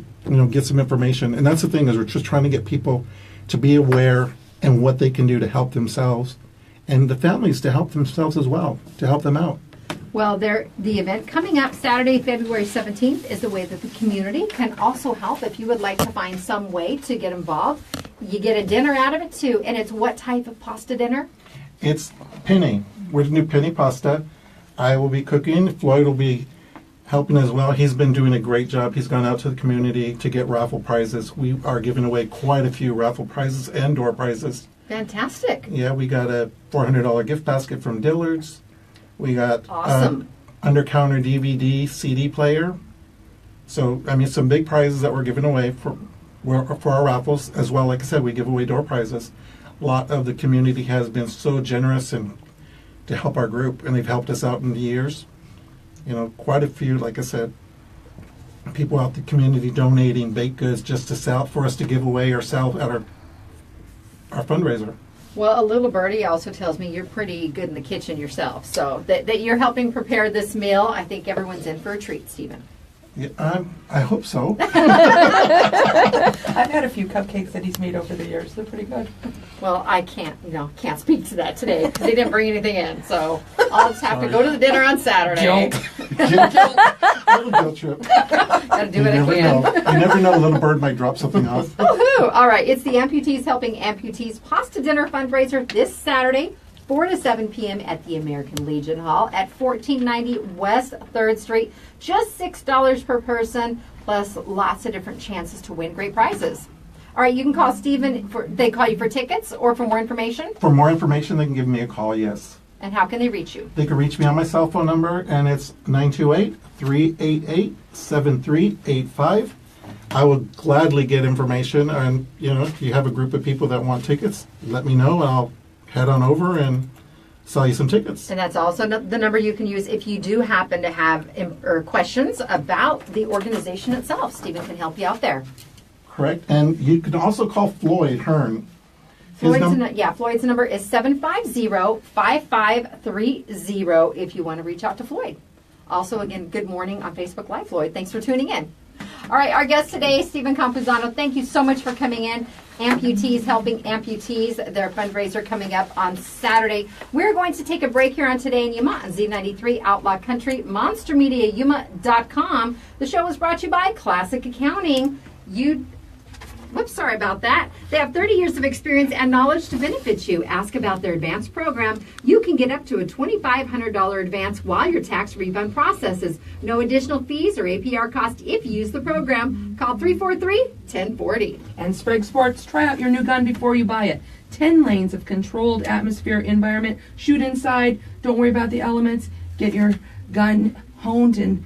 Get some information. And that's the thing, is we're just trying to get people to be aware and what they can do to help themselves. And the families to help themselves as well, to help them out. Well, the event coming up Saturday, February 17th, is the way that the community can also help. If you would like to find some way to get involved, you get a dinner out of it too. And it's what type of pasta dinner? It's penne. We're doing penne pasta. I will be cooking. Floyd will be helping as well. He's been doing a great job. He's gone out to the community to get raffle prizes. We are giving away quite a few raffle prizes and door prizes. Fantastic. Yeah, we got a $400 gift basket from Dillard's. We got awesome under-counter DVD, CD player. So, some big prizes that we're giving away for our raffles. As well, like I said, we give away door prizes. A lot of the community has been so generous and to help our group, and they've helped us out in the years. Quite a few, like I said, people out in the community donating baked goods just to sell, for us to give away or sell at our fundraiser. Well, a little birdie also tells me you're pretty good in the kitchen yourself. So that you're helping prepare this meal, I think everyone's in for a treat, Stephen. Yeah, I hope so. I've had a few cupcakes that he's made over the years. They're pretty good. Well, I can't speak to that today because he didn't bring anything in. So I'll just have to go to the dinner on Saturday. Little guilt trip. Gotta do what I can. You never know, a little bird might drop something off. Woohoo! All right, it's the Amputees Helping Amputees Pasta Dinner fundraiser this Saturday, 4 to 7 p.m. at the American Legion Hall at 1490 West 3rd Street. Just $6 per person, plus lots of different chances to win great prizes. All right, you can call Stephen. They call you for tickets or for more information? For more information, they can give me a call, yes. And how can they reach you? They can reach me on my cell phone number, and it's 928-388-7385. I will gladly get information, and if you have a group of people that want tickets, let me know, and I'll head on over and sell you some tickets. And that's also the number you can use if you do happen to have questions about the organization itself. Stephen can help you out there. Correct. And you can also call Floyd Hearn. Floyd's number is 750-5530 if you want to reach out to Floyd. Also, again, good morning on Facebook Live, Floyd. Thanks for tuning in. All right, our guest today, Stephen Campuzano. Thank you so much for coming in. Amputees Helping Amputees, their fundraiser coming up on Saturday. We're going to take a break here on Today in Yuma on Z93 Outlaw Country, monstermediayuma.com. The show was brought to you by Classic Accounting. Whoops, sorry about that. They have 30 years of experience and knowledge to benefit you. Ask about their advanced program. You can get up to a $2,500 advance while your tax refund processes. No additional fees or APR cost if you use the program. Call 343-1040. And Sprague Sports, try out your new gun before you buy it. 10 lanes of controlled atmosphere environment. Shoot inside. Don't worry about the elements. Get your gun honed and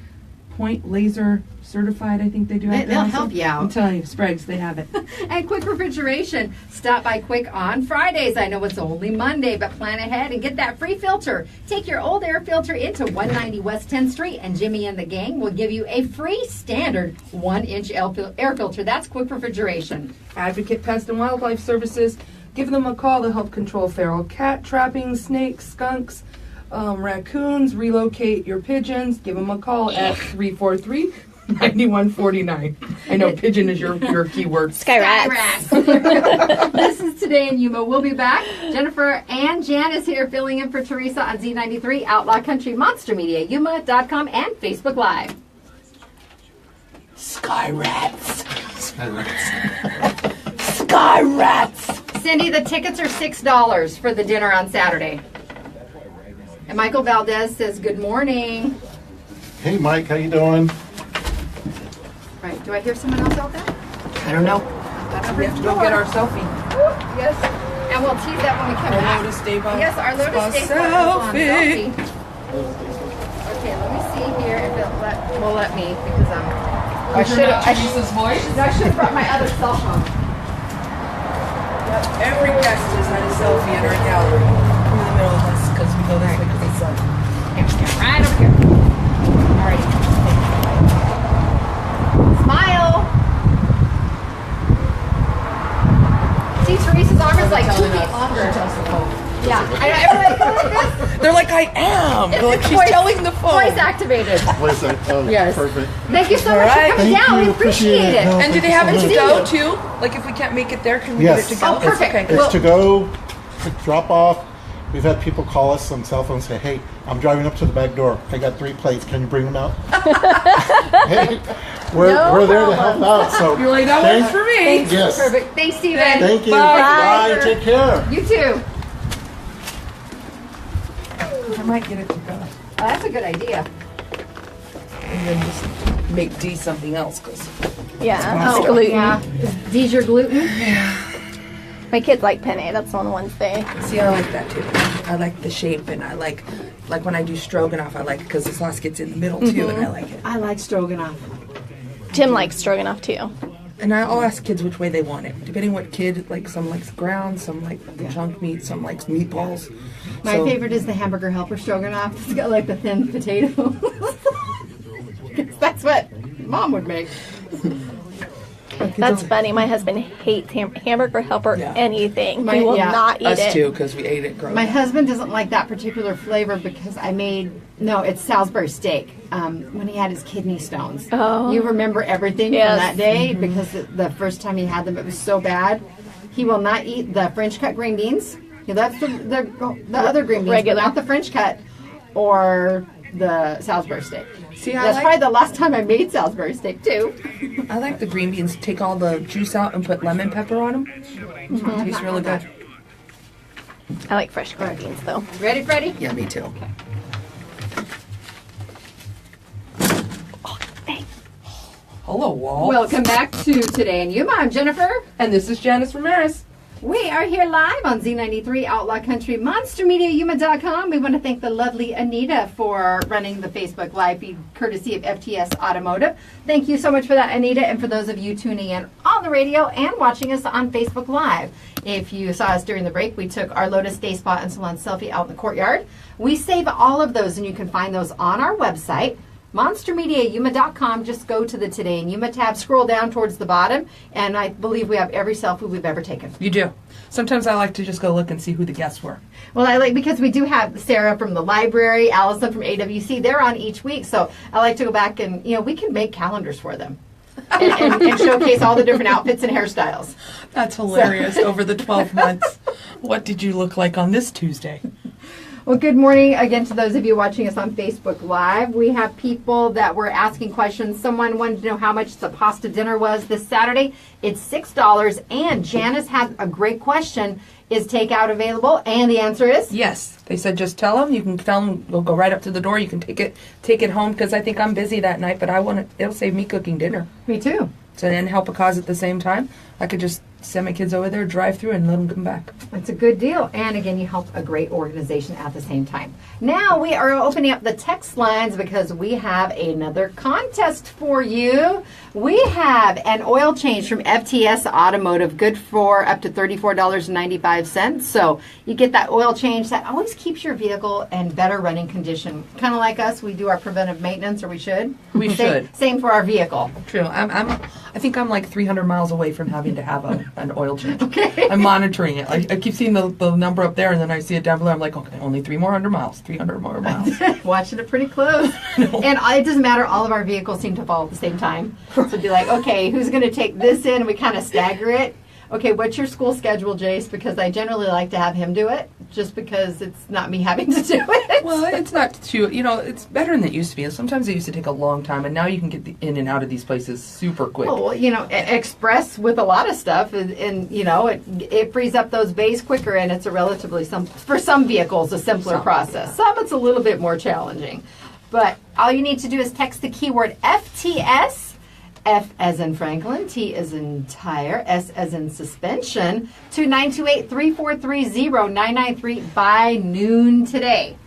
point laser certified. I think they do have that. They'll also. help you out. I'm telling you, Sprague's, they have it. And Quick Refrigeration. Stop by Quick on Fridays. I know it's only Monday, but plan ahead and get that free filter. Take your old air filter into 190 West 10th Street, and Jimmy and the gang will give you a free standard 1-inch air filter. That's Quick Refrigeration. Advocate Pest and Wildlife Services. Give them a call to help control feral cat trapping, snakes, skunks, raccoons. Relocate your pigeons. Give them a call at 343-9149. I know pigeon is your keyword. Sky rats. This is Today in Yuma. We'll be back. Jennifer and Janice here filling in for Theresa on Z93 Outlaw Country, monstermediayuma.com, and Facebook Live. Sky rats. Sky rats. Sky rats. Cindy, the tickets are $6 for the dinner on Saturday. And Michael Valdez says, good morning. Hey, Mike, how you doing? Right, do I hear someone else out there? I don't know. We have to go get our selfie. Yes, and we'll tease that when we come back. Lotus Day Bond. Yes, our Lotus Day Bond selfie. Okay, let me see here if will let me, because I should have brought my other cell phone. Every guest has had a selfie in our gallery. In the middle of us, because we go there because it's sun. Right over here. All right. Smile. See, Teresa's arm is like 2 feet longer. Yeah, everybody go like this. They're like, I am. They're like, she's telling the phone. Voice activated. What's that? Oh, Yes. perfect. Thank you so much for coming Thank down. you. We appreciate it. No, And do thank they you have so it to much. go too? Like if we can't make it there, can we Yes. get it to go? Oh, perfect. Okay. It's to go, to drop off. We've had people call us on cell phones and say, hey, I'm driving up to the back door. I got 3 plates. Can you bring them out? Hey, we're there to help out. So You're like, that works for me. Yes. Perfect. Thanks, Steven. Thank you. Bye. Bye. Take care. You too. I might get it to go. Oh, that's a good idea. And then just make D something else. Cause Yeah, gluten. Yeah. Is D's your gluten? My kids like penne. That's one of the ones they. see, I like that too. I like the shape, and I like when I do stroganoff, I like it because the sauce gets in the middle too, and I like it. I like stroganoff. Tim likes stroganoff too. And I'll ask kids which way they want it, depending what kid. Like some likes ground, some like the chunk meat, some likes meatballs. My So- favorite is the hamburger helper stroganoff. It's got like the thin potato. That's what Mom would make. That's funny. My husband hates hamburger helper Yeah. anything. My- He will yeah. not eat Us it. too, because we ate it growing My up. husband doesn't like that particular flavor because it's Salisbury steak. When he had his kidney stones. Oh. You remember everything Yes. from that day because the first time he had them, it was so bad. He will not eat the French cut green beans. He loves the other green beans, Regular. but not the French cut or the Salisbury steak. See, That's probably the last time I made Salisbury steak too. I like the green beans. Take all the juice out and put lemon pepper on them. Tastes really good. I like fresh green beans though. Ready, Freddie? Yeah, me too. Hello, Wall. Welcome back to Today in Yuma. I'm Jennifer. And this is Janice Ramirez. We are here live on Z93 Outlaw Country, MonsterMediaYuma.com. We want to thank the lovely Anita for running the Facebook Live feed, courtesy of FTS Automotive. Thank you so much for that, Anita, and for those of you tuning in on the radio and watching us on Facebook Live. If you saw us during the break, we took our Lotus Day Spa and Salon selfie out in the courtyard. We save all of those, and you can find those on our website, MonsterMediaYuma.com. Just go to the Today in Yuma tab, scroll down towards the bottom, and I believe we have every selfie we've ever taken. You do. Sometimes I like to just go look and see who the guests were. Well, I like, because we do have Sarah from the library, Allison from AWC. They're on each week, so I like to go back and, we can make calendars for them and showcase all the different outfits and hairstyles. That's hilarious. Over the 12 months, what did you look like on this Tuesday? Well, good morning again to those of you watching us on Facebook Live. We have people that were asking questions. Someone wanted to know how much the pasta dinner was this Saturday. It's $6. And Janice has a great question. Is takeout available? And the answer is? Yes. They said just tell them. You can tell them. We'll go right up to the door. You can take it home because I think I'm busy that night, but it'll save me cooking dinner. Me too. So then help a cause at the same time. I could just send my kids over there, drive through, and let them come back. It's a good deal. And again, you help a great organization at the same time. Now we are opening up the text lines because we have another contest for you. We have an oil change from FTS Automotive, good for up to $34.95. So you get that oil change that always keeps your vehicle in better running condition. Kind of like us, we do our preventive maintenance, or we should. We should. Same for our vehicle. True. I think I'm like 300 miles away from having to have an oil change. Okay. I'm monitoring it. I keep seeing the number up there, and then I see it down below. I'm like, okay, only 300 more miles. Watching it pretty close. No. And it doesn't matter. All of our vehicles seem to fall at the same time. So it'd be like, okay, who's going to take this in? And we kind of stagger it. Okay, what's your school schedule, Jace? Because I generally like to have him do it, just because it's not me having to do it. Well, it's not too, it's better than it used to be. Sometimes it used to take a long time, and now you can get in and out of these places super quick. Oh, well, Express with a lot of stuff, and it frees up those bays quicker, and it's a relatively, for some vehicles, a simpler process. Some it's a little bit more challenging. But all you need to do is text the keyword FTS, F as in Franklin, T as in tire, S as in suspension, to 928-343-0993 by noon today.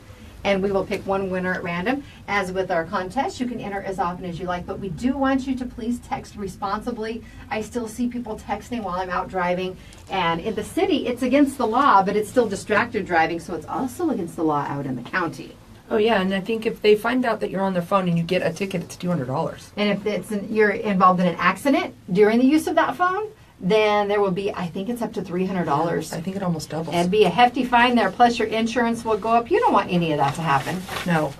And we will pick one winner at random. As with our contest, you can enter as often as you like, but we do want you to please text responsibly. I still see people texting while I'm out driving. And in the city, it's against the law, but it's still distracted driving, so it's also against the law out in the county. Oh, yeah, and I think if they find out that you're on their phone and you get a ticket, it's $200. And if you're involved in an accident during the use of that phone, then there will be, I think it's up to $300. I think it almost doubles. And be a hefty fine there, plus your insurance will go up. You don't want any of that to happen. No.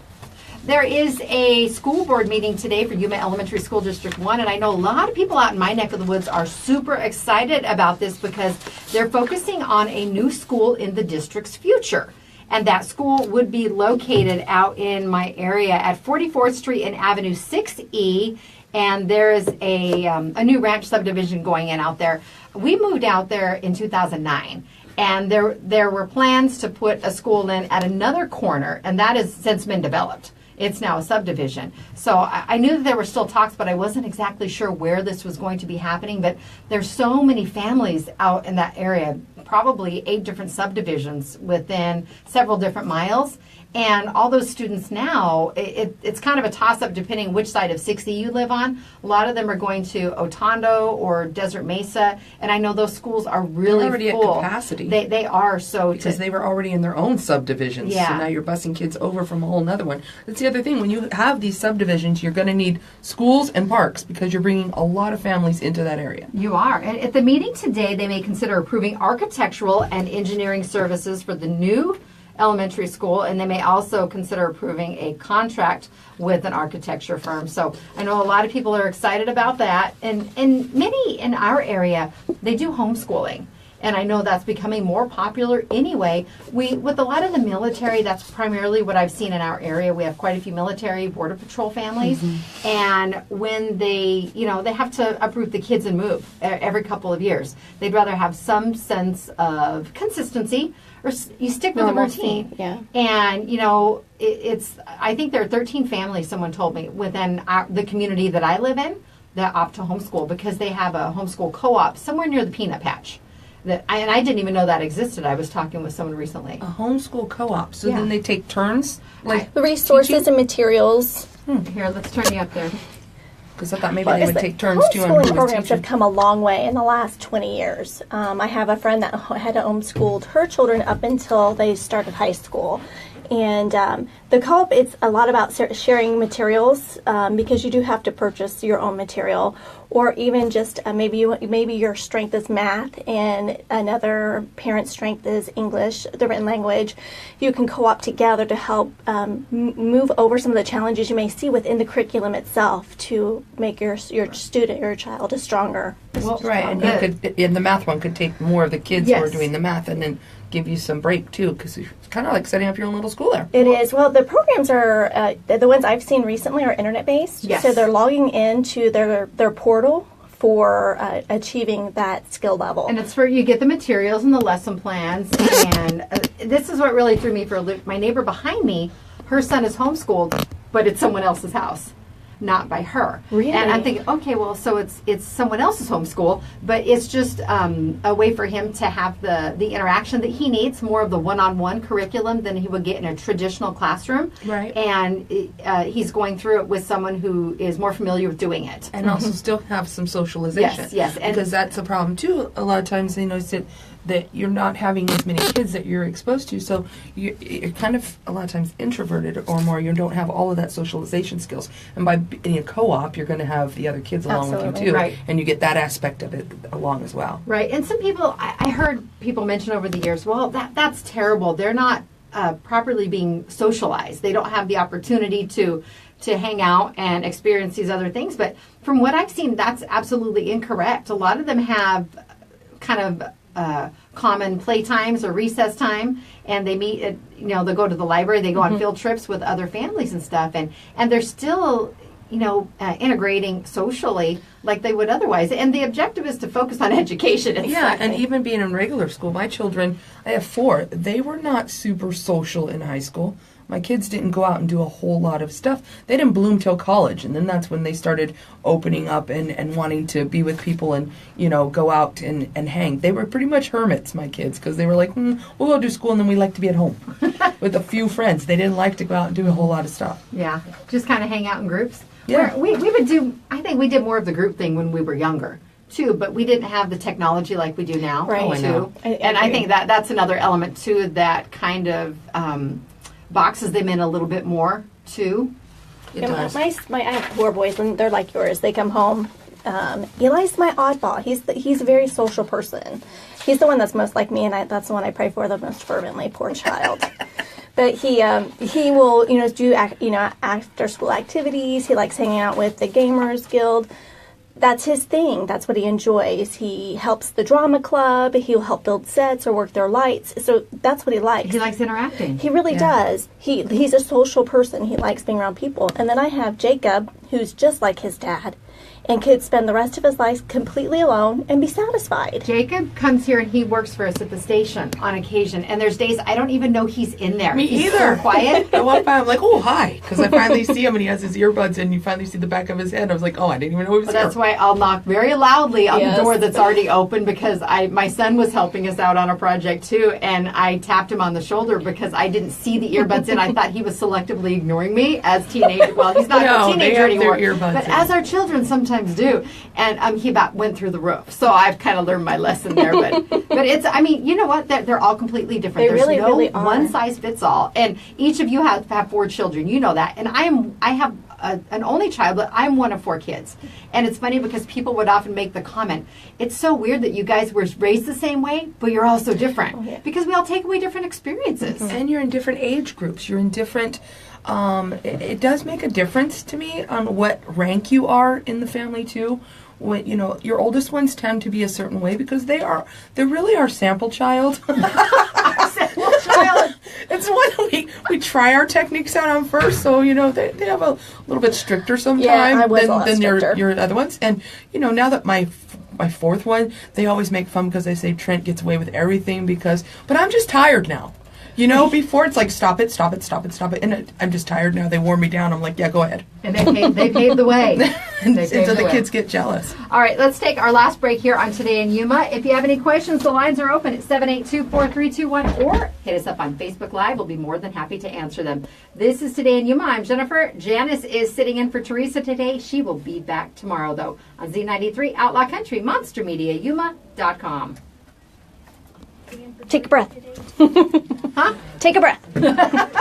There is a school board meeting today for Yuma Elementary School District 1, and I know a lot of people out in my neck of the woods are super excited about this because they're focusing on a new school in the district's future. And that school would be located out in my area at 44th Street and Avenue 6E. And there is a new ranch subdivision going in out there. We moved out there in 2009. And there were plans to put a school in at another corner. And that has since been developed. It's now a subdivision. So I knew that there were still talks, but I wasn't exactly sure where this was going to be happening. But there's so many families out in that area, probably 8 different subdivisions within several different miles. And all those students now, it's kind of a toss-up depending which side of 60 you live on. A lot of them are going to Otondo or Desert Mesa, and I know those schools are really already full. At capacity. They are. So because they were already in their own subdivisions. Yeah. So now you're busing kids over from a whole nother one. That's the other thing. When you have these subdivisions, you're going to need schools and parks because you're bringing a lot of families into that area. You are. And at the meeting today, they may consider approving architectural and engineering services for the new elementary school, and they may also consider approving a contract with an architecture firm. So I know a lot of people are excited about that, and many in our area, they do homeschooling. And I know that's becoming more popular anyway. With a lot of the military, that's primarily what I've seen in our area. We have quite a few military border patrol families. Mm-hmm. And when they have to uproot the kids and move every couple of years. They'd rather have some sense of consistency, or you stick with the routine. Yeah. And, I think there are 13 families, someone told me, within the community that I live in that opt to homeschool because they have a homeschool co-op somewhere near the peanut patch. and I didn't even know that existed. I was talking with someone recently. A homeschool co-op. So Yeah. then they take turns, like The resources teaching? and materials. Here, let's turn you up there. Because I thought maybe Well, they it's would the take turns too on who homeschooling was programs have teaching. come a long way in the last 20 years. I have a friend that had homeschooled her children up until they started high school. And the co-op, it's a lot about sharing materials because you do have to purchase your own material, or even just maybe your strength is math and another parent's strength is English, the written language. You can co-op together to help move over some of the challenges you may see within the curriculum itself to make your student, your child, a stronger. Well, Right, and you could, and the math one could take more of the kids who are Yes. doing the math, and then give you some break too, because it's kind of like setting up your own little school there. It is. Well, the programs are, the ones I've seen recently are internet-based. Yes. So they're logging into their portal for achieving that skill level. And it's for, you get the materials and the lesson plans. And this is what really threw me for a loop. My neighbor behind me, her son is homeschooled, but it's someone else's house, not by her. Really? And I'm thinking, okay, well, so it's someone else's homeschool, but it's just a way for him to have the interaction that he needs, more of the one-on-one curriculum than he would get in a traditional classroom. Right. And he's going through it with someone who is more familiar with doing it. And also still have some socialization. Yes, yes, and- because that's a problem too. A lot of times they notice that you're not having as many kids that you're exposed to, so you're kind of a lot of times introverted or more. You don't have all of that socialization skills, and by being a co-op, you're going to have the other kids along with Absolutely. you too, Right. and you get that aspect of it along as well. Right, and some people, I heard people mention over the years, well, that's terrible. They're not properly being socialized. They don't have the opportunity to hang out and experience these other things. But from what I've seen, that's absolutely incorrect. A lot of them have kind of common play times or recess time, and they meet at, they'll go to the library, they go on field trips with other families and stuff, and they're still integrating socially like they would otherwise. And the objective is to focus on education. Yeah, and even being in regular school, my children, I have 4, they were not super social in high school. My kids didn't go out and do a whole lot of stuff. They didn't bloom till college, and then that's when they started opening up and wanting to be with people and, go out and hang. They were pretty much hermits, my kids, because they were like, we'll go do school, and then we like to be at home with a few friends. They didn't like to go out and do a whole lot of stuff. Yeah, just kind of hang out in groups. Yeah. We would do, I think we did more of the group thing when we were younger, too, but we didn't have the technology like we do now, Right. Oh, I know. too. I And I agree. think that's another element, too, that kind of boxes them in a little bit more, too. It Yeah, does. I have 4 boys, and they're like yours. They come home. Eli's my oddball. He's a very social person. He's the one that's most like me, and that's the one I pray for the most fervently. Poor child. But he will do after school activities. He likes hanging out with the Gamers Guild. That's his thing. That's what he enjoys. He helps the drama club. He'll help build sets or work their lights. So that's what he likes. He likes interacting. He really does. He's a social person. He likes being around people. And then I have Jacob, who's just like his dad, and could spend the rest of his life completely alone and be satisfied. Jacob comes here and he works for us at the station on occasion, and there's days I don't even know he's in there. Me He's either. so quiet. I walk by, I'm like, oh, hi. Because I finally see him and he has his earbuds and you finally see the back of his head. I was like, oh, I didn't even know he was Well, here. that's why I'll knock very loudly on Yes. the door that's already open, because my son was helping us out on a project too, and I tapped him on the shoulder because I didn't see the earbuds in. I thought he was selectively ignoring me as teenager. Well, he's not No, a they teenager have their anymore, earbuds but in. as our children sometimes do. And he about went through the roof, so I've kind of learned my lesson there. But it's, I mean, you know what? They're all completely different. They There's really, no really are. one size fits all, and each of you have 4 children. You know that, and I have an only child, but I'm one of 4 kids. And it's funny because people would often make the comment, it's so weird that you guys were raised the same way, but you're all so different. yeah. Because we all take away different experiences. And you're in different age groups. You're in different. It does make a difference to me on what rank you are in the family too. When your oldest ones tend to be a certain way because they really our sample child. It's when we try our techniques out on first, so they have a little bit stricter sometimes Yeah, I was a lot than stricter. your other ones. And now that my 4th one, they always make fun because they say Trent gets away with everything but I'm just tired now. You know, before it's like, stop it. And I'm just tired now. They wore me down. I'm like, yeah, go ahead. And they paved the way. And They so paved the the way. kids get jealous. All right, let's take our last break here on Today in Yuma. If you have any questions, the lines are open at 782-4321 or hit us up on Facebook Live. We'll be more than happy to answer them. This is Today in Yuma. I'm Jennifer. Janice is sitting in for Theresa today. She will be back tomorrow, though, on Z93 Outlaw Country, Monster Media, Yuma.com. Take a breath. Huh? Take a breath.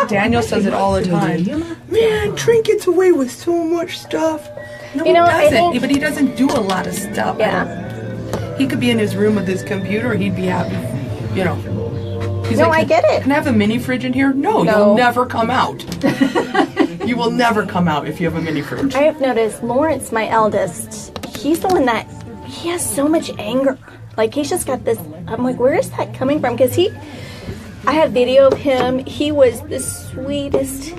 Daniel says it all the time. Man, Trink gets away with so much stuff. No, You know, I he doesn't. think- But he doesn't do a lot of stuff. Yeah. He could be in his room with his computer. He'd be happy. You know. He's No, I get it. Can I have a mini fridge in here? No, No. you'll never come out. You will never come out if you have a mini fridge. I have noticed Lawrence, my eldest, he's the one that he has so much anger. Like he's just got this. I'm like, where is that coming from? Because I have video of him. He was the sweetest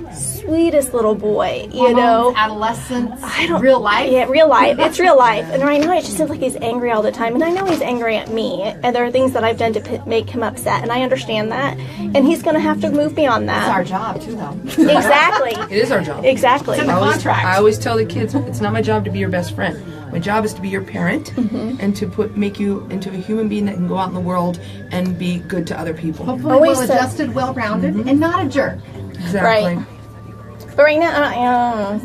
little boy. You know, Adolescence, I don't. real life. Yeah, real life. It's real life. And right now it just seems like he's angry all the time. And I know he's angry at me. And there are things that I've done to make him upset. And I understand that. And he's going to have to move beyond It's our that. job, too, though. Exactly. It is our job. Exactly. It's in the contract. I always tell the kids, it's not my job to be your best friend. My job is to be your parent Mm-hmm. and to make you into a human being that can go out in the world and be good to other people. Hopefully Always said- well-adjusted, well-rounded, and not a jerk. Exactly. Right. But right now,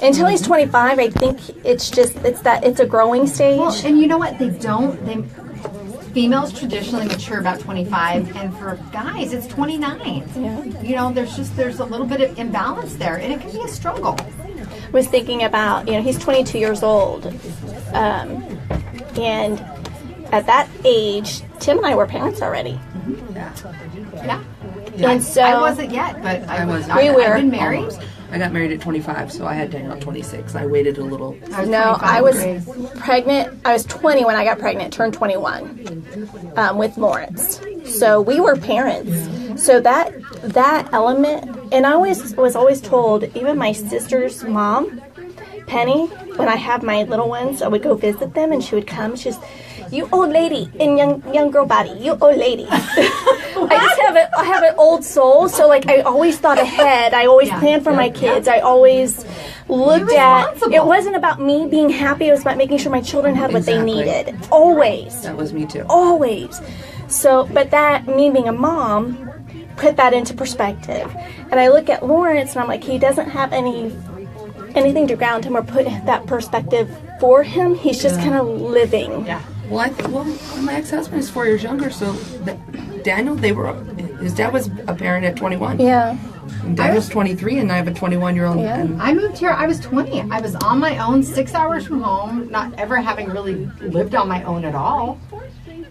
until he's 25, I think it's a growing stage. Well, and you know what? Females traditionally mature about 25, and for guys, it's 29. Yeah. You know, there's a little bit of imbalance there, and it can be a struggle. Was thinking about, he's 22 years old, and at that age, Tim and I were parents already. Yeah. And so I wasn't yet, but I was. We were. I've been married. Almost. I got married at 25, so I had Daniel at 26. I waited a little. I was No, 25 I was grades. pregnant. I was 20 when I got pregnant, turned 21 with Lawrence. So we were parents. So that element, and I was always told, even my sister's mom, Penny, when I have my little ones, I would go visit them, and she would come. She's, you old lady in young girl body, you old lady. I have an old soul, so like I always thought ahead. I always planned for my kids. I always looked at. responsible. It wasn't about me being happy. It was about making sure my children had what they Exactly. needed. Always, That was me too. always. So, but that me being a mom put that into perspective. And I look at Lawrence, and I'm like, he doesn't have anything to ground him or put that perspective for him. He's just kind of living. Yeah. Well, my ex-husband is 4 years younger, so Daniel, his dad was a parent at 21. Yeah. And Daniel's 23, and I have a 21-year-old. Yeah. And I moved here. I was 20. I was on my own, 6 hours from home, not ever having really lived on my own at all.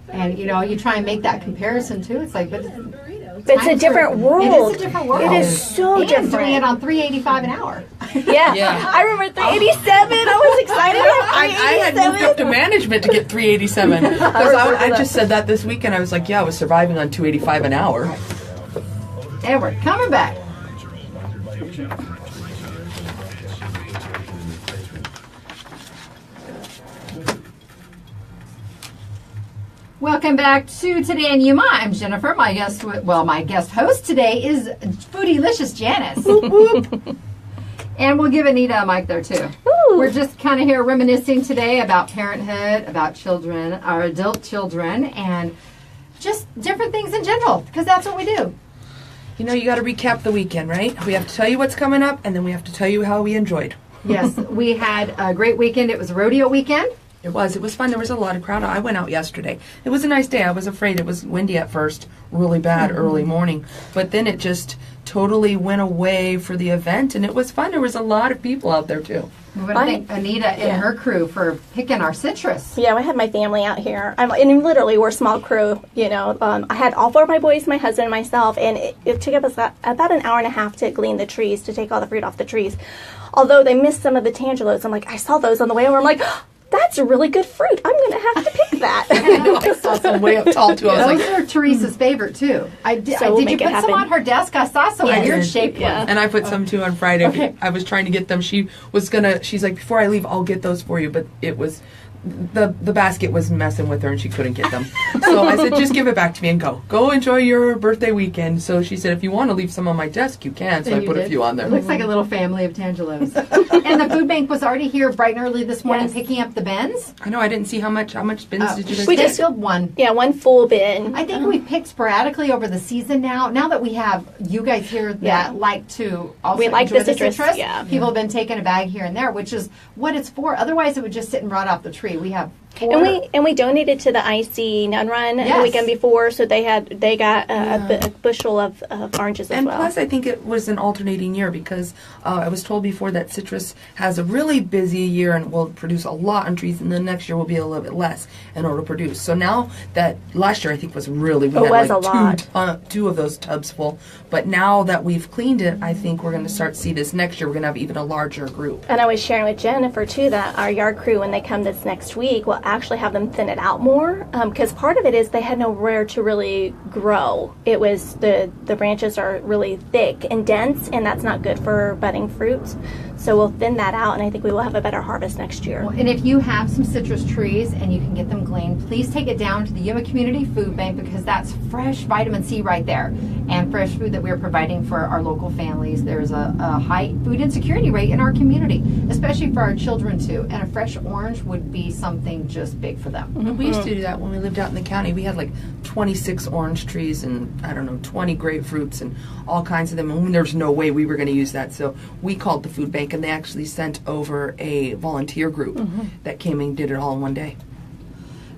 And you try and make that comparison too. It's like, but It's a different world. It is a different world. It is so and different. doing it on $3.85 an hour. Yeah. Yeah. I remember 387. I was excited about I had moved up to management to get 387. Because I just said that this weekend. I was like, yeah, I was surviving on $2.85 an hour. And we're coming back. Welcome back to Today in Yuma. I'm Jennifer. My guest host today is Foodylicious Janice. And we'll give Anita a mic there too. Ooh. We're just kind of here reminiscing today about parenthood, about children, our adult children, and just different things in general, because that's what we do. You got to recap the weekend, right? We have to tell you what's coming up, and then we have to tell you how we enjoyed. Yes, we had a great weekend. It was a rodeo weekend. It was fun. There was a lot of crowd. I went out yesterday. It was a nice day. I was afraid it was windy at first, really bad early morning. But then it just totally went away for the event, and it was fun. There was a lot of people out there, too. We want to thank Anita and her crew for picking our citrus. Yeah, I had my family out here. And literally, we're a small crew, I had all four of my boys, my husband, and myself, and it took us about an hour and a half to glean the trees, to take all the fruit off the trees. Although they missed some of the tangelos. I'm like, I saw those on the way over. I'm like, that's a really good fruit. I'm going to have to pick that. I saw some way up tall, too. I was Those like, are Teresa's favorite, too. Did we'll you make it put some happen. on her desk? I saw some Yes. weird-shaped Yeah. ones. and I put some, too, on Friday. Okay. I was trying to get them. She's like, before I leave, I'll get those for you. But it was the basket was messing with her and she couldn't get them. So I said, just give it back to me and go. Go enjoy your birthday weekend. So she said, if you want to leave some on my desk, you can. So And I you put a did. few on there. It looks like a little family of Tangelos. And the food bank was already here bright and early this morning Yes. picking up the bins. I know, I didn't see how much bins did you guys We get? just- filled one. Yeah, one full bin. I think we picked sporadically over the season now. Now that we have you guys here that Yeah. like to also We like enjoy the citrus, yeah. people have been taking a bag here and there, which is what it's for. Otherwise, it would just sit and rot off the tree. We have 4. And we donated to the IC Nun Run the Yes. weekend before, so they got a bushel of oranges as And well. plus, I think it was an alternating year because I was told before that citrus has a really busy year and will produce a lot on trees, and then next year will be a little bit less in order to produce. So now that last year I think was really we It had was like a lot. two of those tubs full. But now that we've cleaned it, I think we're going to start to see this next year. We're going to have even a larger group. And I was sharing with Jennifer too that our yard crew, when they come this next week, will actually have them thin it out more because part of it is they had nowhere to really grow. It was the branches are really thick and dense, and that's not good for budding fruits. So we'll thin that out, and I think we will have a better harvest next year. And if you have some citrus trees and you can get them gleaned, please take it down to the Yuma Community Food Bank because that's fresh vitamin C right there and fresh food that we're providing for our local families. There's a high food insecurity rate in our community, especially for our children too. And a fresh orange would be something just big for them. We used to do that when we lived out in the county. We had like 26 orange trees and, 20 grapefruits and all kinds of them. And there's no way we were going to use that. So we called the food bank, and they actually sent over a volunteer group that came and did it all in one day.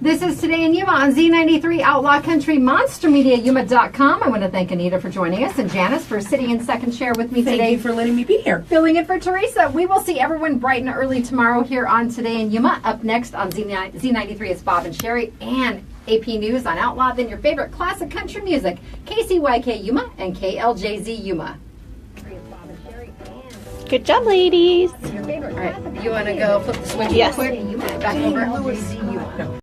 This is Today in Yuma on Z93 Outlaw Country, MonsterMediaYuma.com. I want to thank Anita for joining us and Janice for sitting in second chair with me Thank today. you for letting me be here. Filling in for Theresa. We will see everyone bright and early tomorrow here on Today in Yuma. Up next on Z93 is Bob and Sherry and AP News on Outlaw. Then your favorite classic country music, KCYK Yuma and KLJZ Yuma. Good job, ladies. All right, you want to go flip the switch Yes. real quick? Back over.